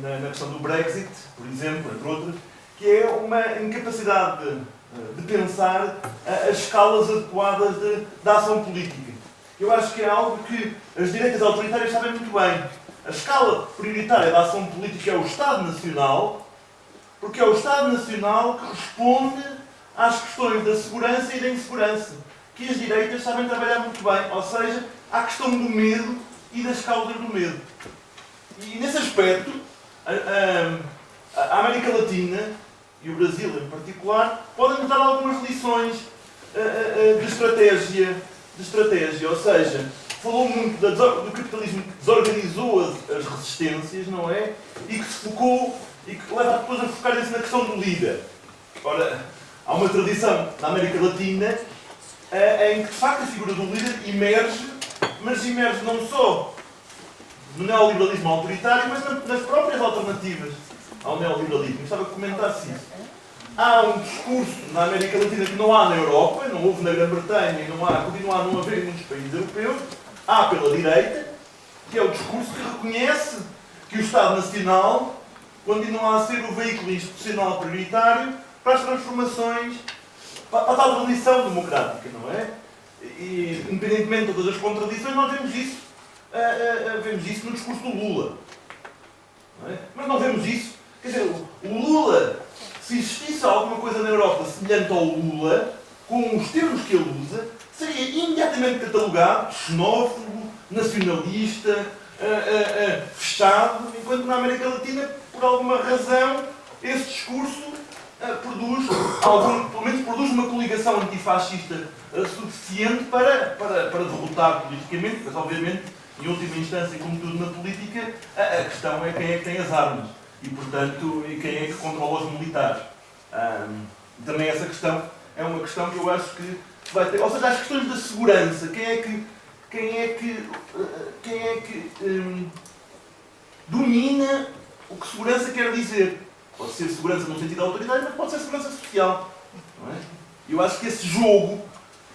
na questão do Brexit, por exemplo, entre outras, que é uma incapacidade de pensar as escalas adequadas de ação política. Eu acho que é algo que as direitas autoritárias sabem muito bem. A escala prioritária da ação política é o Estado Nacional, porque é o Estado Nacional que responde às questões da segurança e da insegurança, que as direitas sabem trabalhar muito bem, ou seja, à questão do medo e das causas do medo. E nesse aspecto, a América Latina, e o Brasil em particular, podem nos dar algumas lições de estratégia, ou seja, falou muito do capitalismo que desorganizou as resistências, não é? E que se focou, e que leva as pessoas a focarem-se na questão do líder. Ora, há uma tradição na América Latina em que, de facto, a figura do líder emerge, mas emerge não só no neoliberalismo autoritário, mas nas próprias alternativas ao neoliberalismo. Gostava que comentasse isso. Há um discurso na América Latina que não há na Europa, não houve na Grã-Bretanha e continua a não haver em muitos países europeus, há pela direita, que é o discurso que reconhece que o Estado Nacional continua a ser o veículo institucional prioritário para as transformações, para a tal transição democrática, não é? E, independentemente de todas as contradições, nós vemos isso no discurso do Lula. Não é? Mas não vemos isso. Quer dizer, o Lula, se existisse alguma coisa na Europa semelhante ao Lula, com os termos que ele usa, seria imediatamente catalogado de xenófobo, nacionalista, fechado, enquanto na América Latina, por alguma razão, esse discurso pelo menos produz uma coligação antifascista suficiente para derrotar politicamente, mas obviamente, em última instância, como tudo na política, a questão é quem é que tem as armas e, portanto, quem é que controla os militares. Também essa questão é uma questão que eu acho que vai ter, ou seja, as questões da segurança, quem é que domina o que segurança quer dizer. Pode ser segurança no sentido autoritário, mas pode ser segurança social. Não é? Eu acho que esse jogo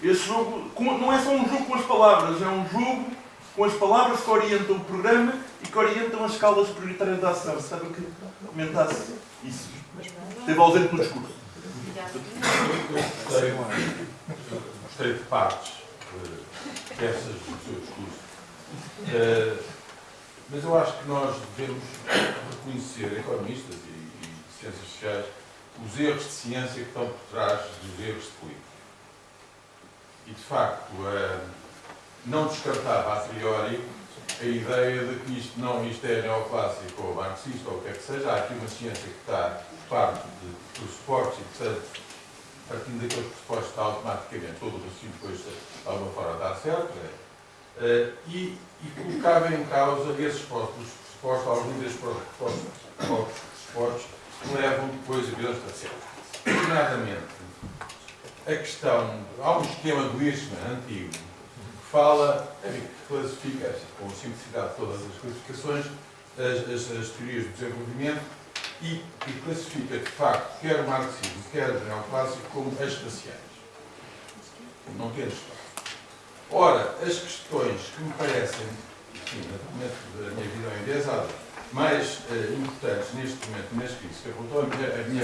não é só um jogo com as palavras, é um jogo com as palavras que orientam o programa e que orientam as escalas prioritárias da ação. Gostava que comentasse isso. Esteve ausente no discurso. Gostei de partes dessas do seu discurso. Mas eu acho que nós devemos reconhecer, economistas e ciências sociais, os erros de ciência que estão por trás dos erros de política. E, de facto, não descartava a priori a ideia de que isto é neoclássico ou marxista ou o que é que seja. Há aqui uma ciência que está parte de pressupostos e, portanto, partindo daqueles pressupostos está automaticamente todo o raciocínio depois de alguma forma dar certo. E colocava em causa esses pressupostos, alguns desses pressupostos que levam depois a ver esta certo. Nomeadamente, a questão, há um esquema do Hirschman antigo que fala, que classifica, com simplicidade todas as classificações, as teorias do desenvolvimento e que classifica, de facto, quer o marxismo, quer o neoclássico, como espaciais. Não tendo espaço. Ora, as questões que me parecem, enfim, no momento da minha visão enviesada, mais importantes neste momento, nas crises que apontou a minha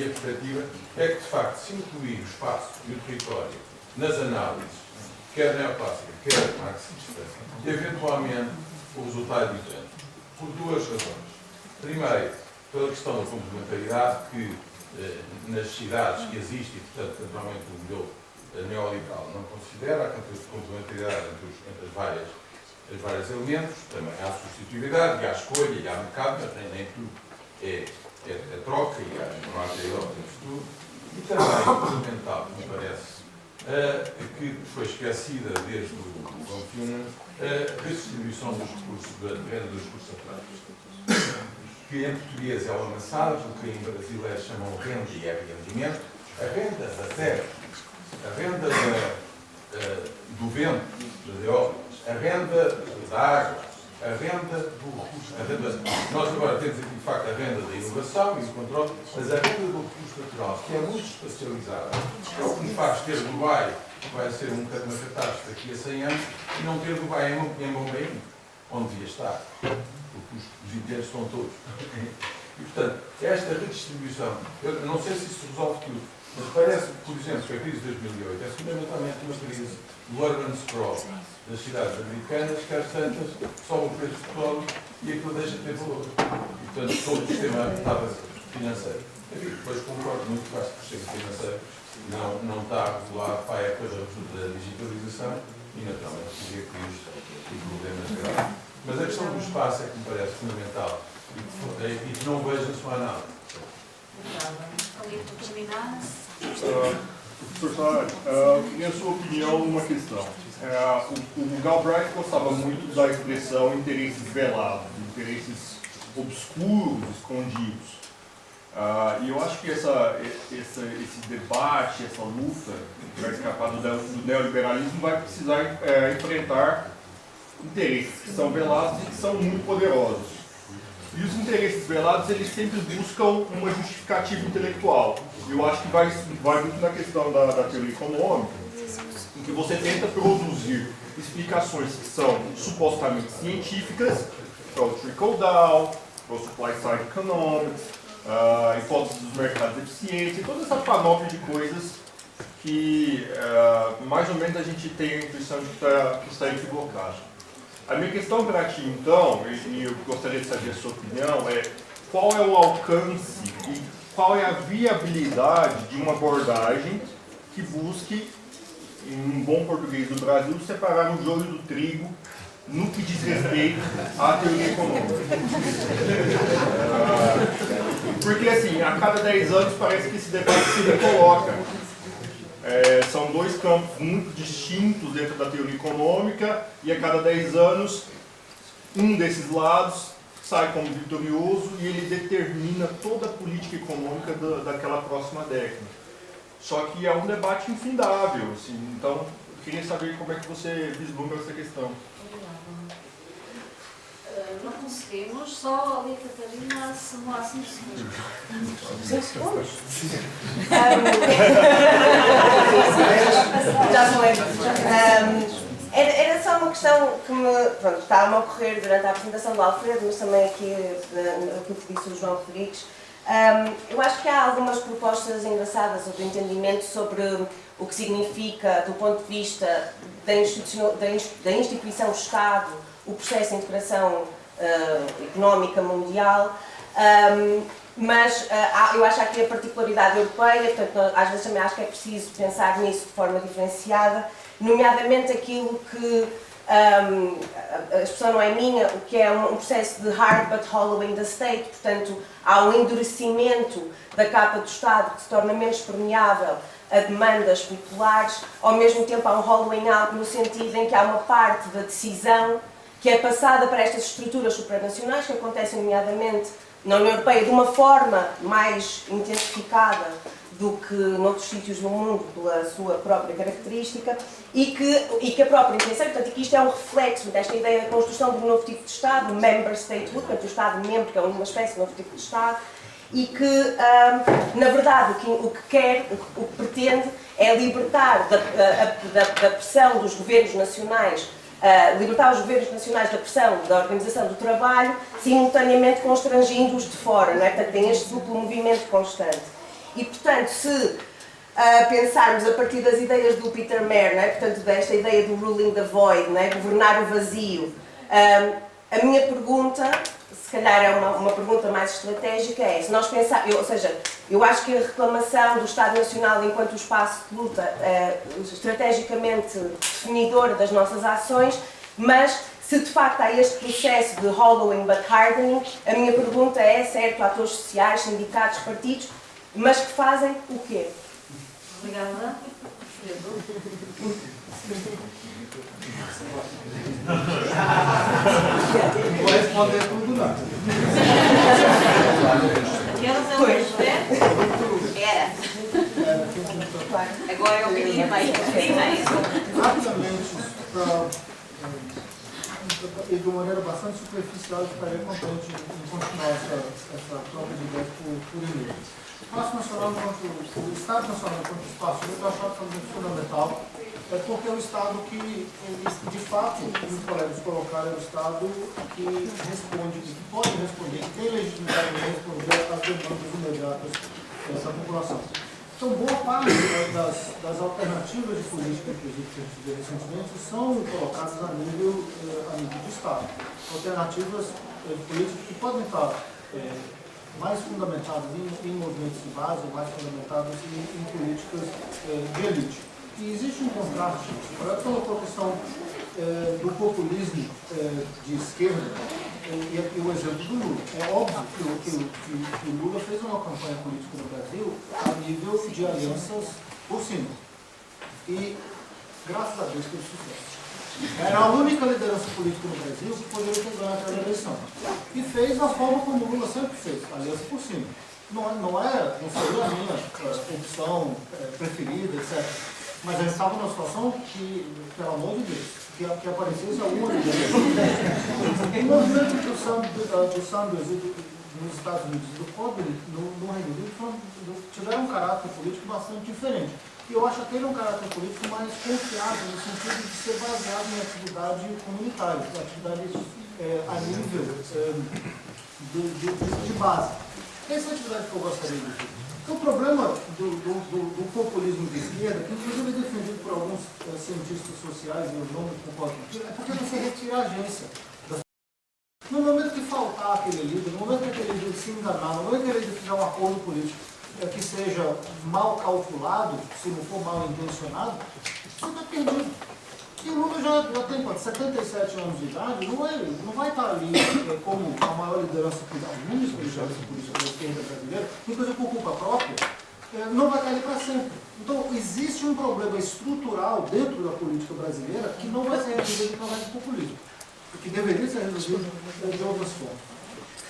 perspectiva, é que, de facto, se incluir o espaço e o território nas análises, quer neoclássica, quer marxista, eventualmente o resultado é diferente. Por duas razões. Primeiro, pela questão da complementaridade que nas cidades que existe, e, portanto, naturalmente, o modelo neoliberal não considera a complementaridade entre os vários elementos, também há substitutividade, e há escolha, e há mercado, mas nem tudo é troca, e não há trade-off entre tudo. E também fundamental, me parece, que foi esquecida desde o Confuciano, a redistribuição dos recursos, da renda dos recursos naturais, que em português é o amassado, o que em brasileiro chamam renda e é rendimento. A renda da terra, a renda do vento, das eólicas, a renda da água, a renda do recurso. Nós agora temos aqui, de facto, a renda da inovação e do controle, mas a renda do recurso natural, que é muito especializada, é o que nos faz ter Dubai, que vai ser uma catástrofe daqui a 100 anos, e não ter Dubai em Bombay, onde devia estar, porque os indianos estão todos. E, portanto, esta redistribuição, eu não sei se isso resolve tudo, mas parece, por exemplo, que a crise de 2008 é fundamentalmente uma crise do urban sprawl das cidades americanas, quer tantas, sobe o preço do petróleo e aquilo deixa de ter valor. E, portanto, todo o sistema estava financeiro. Enfim, depois concordo muito que o sistema financeiro não está regulado para a época da digitalização e, naturalmente, teria crise e problemas graves. Mas a questão do espaço é que me parece fundamental e que não vejo na sua análise. Obrigada. Ali para terminar. Professor Salari, queria a sua opinião numa questão. O Galbraith gostava muito da expressão interesses velados, interesses obscuros, escondidos. E eu acho que esse debate, essa luta para escapar do neoliberalismo vai precisar enfrentar interesses que são velados e que são muito poderosos. E os interesses velados, eles sempre buscam uma justificativa intelectual. Eu acho que vai muito na questão da teoria econômica, em que você tenta produzir explicações que são supostamente científicas para o trickle-down, para o supply-side economics, hipóteses dos mercados eficientes, e toda essa panóplia de coisas que mais ou menos a gente tem a impressão de que está equivocado. A minha questão para ti, então, e eu gostaria de saber a sua opinião, é qual é o alcance e qual é a viabilidade de uma abordagem que busque, em um bom português do Brasil, separar o joio do trigo no que diz respeito à teoria econômica. Porque, assim, a cada 10 anos parece que esse debate se recoloca. São dois campos muito distintos dentro da teoria econômica e a cada 10 anos um desses lados sai como vitorioso e ele determina toda a política econômica daquela próxima década. Só que é um debate infindável, assim, então eu queria saber como é que você vislumbra essa questão. Não conseguimos, só ali a Catarina se demora 5 segundos. 5 segundos? Já se lembra. Era só uma questão que estava-me a ocorrer durante a apresentação do Alfredo, mas também aqui aquilo que disse o João Rodrigues. Eu acho que há algumas propostas engraçadas sobre entendimento sobre o que significa, do ponto de vista da instituição Estado, o processo de integração económica mundial, mas eu acho que aqui a particularidade europeia, portanto, às vezes também acho que é preciso pensar nisso de forma diferenciada, nomeadamente aquilo que, a expressão não é minha, o que é um processo de hard but hollowing the state, portanto, há um endurecimento da capa do Estado que se torna menos permeável a demandas populares, ao mesmo tempo há um hollowing out no sentido em que há uma parte da decisão que é passada para estas estruturas supranacionais, que acontecem nomeadamente na União Europeia de uma forma mais intensificada do que noutros sítios do mundo, pela sua própria característica, e que a própria intenção, portanto, que isto é um reflexo desta ideia da construção de um novo tipo de Estado, member statehood, portanto, o Estado-membro, que é uma espécie de novo tipo de Estado, e que, na verdade, o que pretende é libertar da pressão dos governos nacionais, libertar os governos nacionais da pressão da organização do trabalho, simultaneamente constrangindo-os de fora, não é? Portanto, tem este duplo movimento constante. E, portanto, se pensarmos a partir das ideias do Peter Mayer, não é? Portanto, desta ideia do ruling the void, não é? Governar o vazio, a minha pergunta, se calhar é uma pergunta mais estratégica, é se nós pensarmos, ou seja, Eu acho que a reclamação do Estado Nacional enquanto espaço de luta estrategicamente definidor das nossas ações, mas se de facto há este processo de hollowing but hardening, a minha pergunta é, certo, atores sociais, sindicatos, partidos, mas que fazem o quê? Obrigada. Não vou responder tudo, não. Quero ser o José? Era. Agora eu pedi mais. Rapidamente, e de uma maneira bastante superficial, eu ficaria contente em continuar essa troca de ideias por e-mail. O Espaço Nacional, o Estado Nacional enquanto espaço, eu acho absolutamente fundamental, porque é o Estado que, de fato, os colegas colocaram, é o Estado que responde, que pode responder, que tem legitimidade de responder às demandas imediatas dessa população. Então, boa parte das alternativas de política, inclusive, que a gente vê recentemente, são colocadas a nível de Estado. Alternativas de política que podem estar mais fundamentadas em movimentos de base, mais fundamentadas em políticas de elite. E existe um contraste, ela colocou a questão do populismo de esquerda, e o exemplo do Lula. É óbvio que o Lula fez uma campanha política no Brasil a nível de alianças por cima. E, graças a Deus, teve sucesso. Era a única liderança política no Brasil que poderia ter ganho aquela eleição. E fez da forma como o Lula sempre fez, aliança por cima. Não seria a minha opção preferida, etc. Mas a gente estava numa situação que, pelo amor de Deus, que aparecesse alguma liderança. O movimento do Sanders nos Estados Unidos e do Corbyn no Reino Unido tiveram um caráter político bastante diferente. E eu acho que ele é um caráter político mais confiável no sentido de ser baseado em atividade comunitária, atividade a nível de base. Essa é a atividade que eu gostaria de ver. Então, o problema do populismo de esquerda, que inclusive é defendido por alguns cientistas sociais, e eu não concordo com aquilo, é porque você retira a agência. No momento que faltar aquele líder, no momento que aquele líder se enganar, no momento que aquele líder fizer um acordo político que seja mal calculado, se não for mal intencionado, você está perdido. E o Lula já tem 77 anos de idade, não vai estar ali como a maior liderança política, a única liderança política da esquerda brasileira, inclusive por culpa própria, não vai estar ali para sempre. Então, existe um problema estrutural dentro da política brasileira que não vai ser resolvido através do populismo, que deveria ser resolvido de outras formas.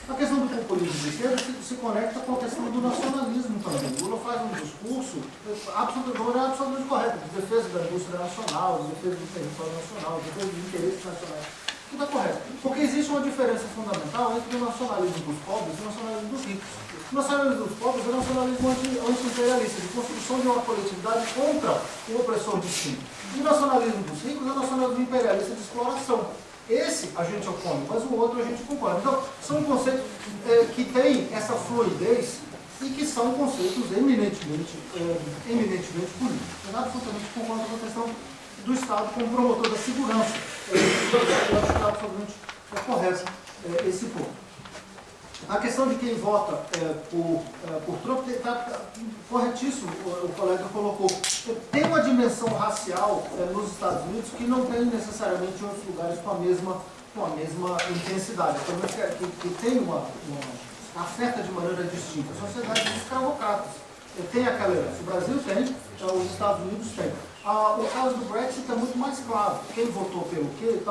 A questão do populismo de esquerda se conecta com a questão do nacionalismo também. O Lula faz um discurso absolutamente correto, de defesa da indústria nacional, de defesa do território nacional, de defesa dos interesses nacionais. Tudo é correto. Porque existe uma diferença fundamental entre o nacionalismo dos pobres e o nacionalismo dos ricos. O nacionalismo dos pobres é o nacionalismo anti-imperialista, de construção de uma coletividade contra o opressor distinto. E o nacionalismo dos ricos é o nacionalismo imperialista de exploração. Esse a gente opõe, mas o outro a gente concorda. Então, são conceitos que têm essa fluidez e que são conceitos eminentemente políticos. Eu absolutamente concordo com a questão do Estado como promotor da segurança. Eu acho que é absolutamente correto esse ponto. A questão de quem vota por Trump está corretíssimo, o colega colocou. Tem uma dimensão racial nos Estados Unidos que não tem necessariamente em outros lugares com a mesma intensidade. Pelo menos que tem uma afeta de maneira distinta. Sociedades escravocratas tem aquela herança. O Brasil tem, os Estados Unidos têm. O caso do Brexit é muito mais claro. Quem votou pelo quê?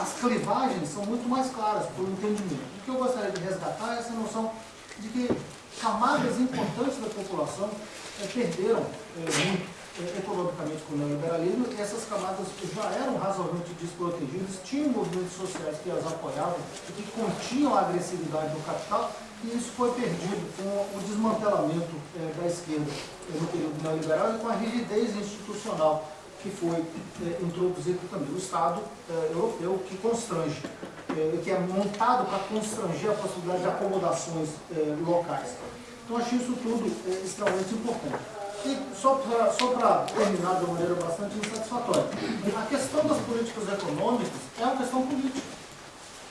As clivagens são muito mais claras para o entendimento. O que eu gostaria de resgatar é essa noção de que camadas importantes da população perderam muito economicamente com o neoliberalismo, e essas camadas já eram razoavelmente desprotegidas, tinham movimentos sociais que as apoiavam e que continham a agressividade do capital, e isso foi perdido com o desmantelamento da esquerda no período neoliberal e com a rigidez institucional que foi introduzido também. O Estado europeu que constrange, que é montado para constranger a possibilidade de acomodações locais. Então, acho isso tudo extremamente importante. E só para terminar de uma maneira bastante insatisfatória, a questão das políticas econômicas é uma questão política.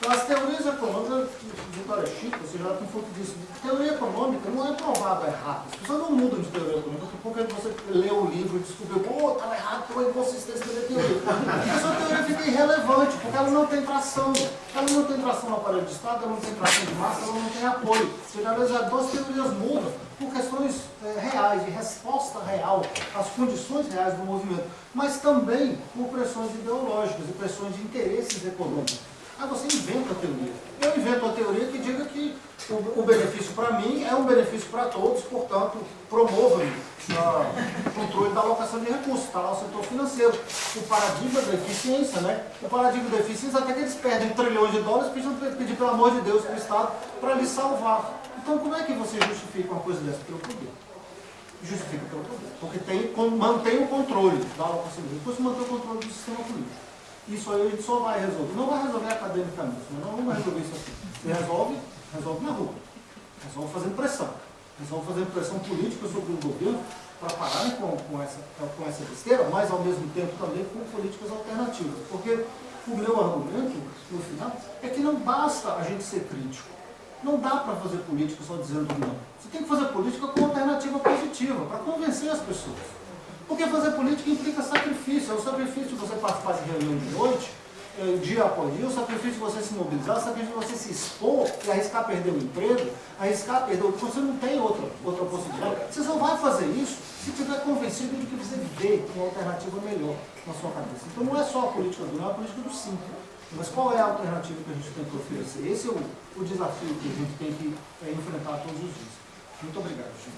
As teorias econômicas, Vitória Chico, você já tem um pouco disso. Teoria econômica não é provada errada. As pessoas não mudam de teoria econômica porque você leu o livro e descobriu, pô, estava errado, tem uma inconsistência da teoria. A sua teoria fica irrelevante, porque ela não tem tração. Ela não tem tração no aparelho de Estado, ela não tem tração de massa, ela não tem apoio. Você já vê, as duas teorias mudam por questões reais, de resposta real às condições reais do movimento, mas também por pressões ideológicas e pressões de interesses econômicos. Aí você inventa a teoria. Eu invento a teoria que diga que o benefício para mim é um benefício para todos, portanto, promova-me o controle da alocação de recursos, está lá o setor financeiro. O paradigma da eficiência, né? O paradigma da eficiência, até que eles perdem trilhões de dólares, pedir pelo amor de Deus para o Estado para lhes salvar. Então, como é que você justifica uma coisa dessa? Pelo poder. Justifica pelo poder. Porque mantém o controle da alocação de recursos, mantém o controle do sistema político. Isso aí a gente só vai resolver. Não vai resolver academicamente, mas não vamos resolver isso aqui. Você resolve na rua. Resolve fazendo pressão. Resolve fazendo pressão política sobre o governo para pararem com essa besteira, mas ao mesmo tempo também com políticas alternativas. Porque o meu argumento, no final, é que não basta a gente ser crítico. Não dá para fazer política só dizendo não. Você tem que fazer política com alternativa positiva, para convencer as pessoas. Porque fazer política implica sacrifício. É o sacrifício de você participar de reunião de noite, dia após dia, o sacrifício de você se mobilizar, o sacrifício de você se expor e arriscar perder o emprego, arriscar perder o... Você não tem outra possibilidade. Você só vai fazer isso se estiver convencido de que você vê uma alternativa melhor na sua cabeça. Então não é só a política do não, é a política do sim. Mas qual é a alternativa que a gente tem que oferecer? Esse é o desafio que a gente tem que enfrentar todos os dias. Muito obrigado, gente.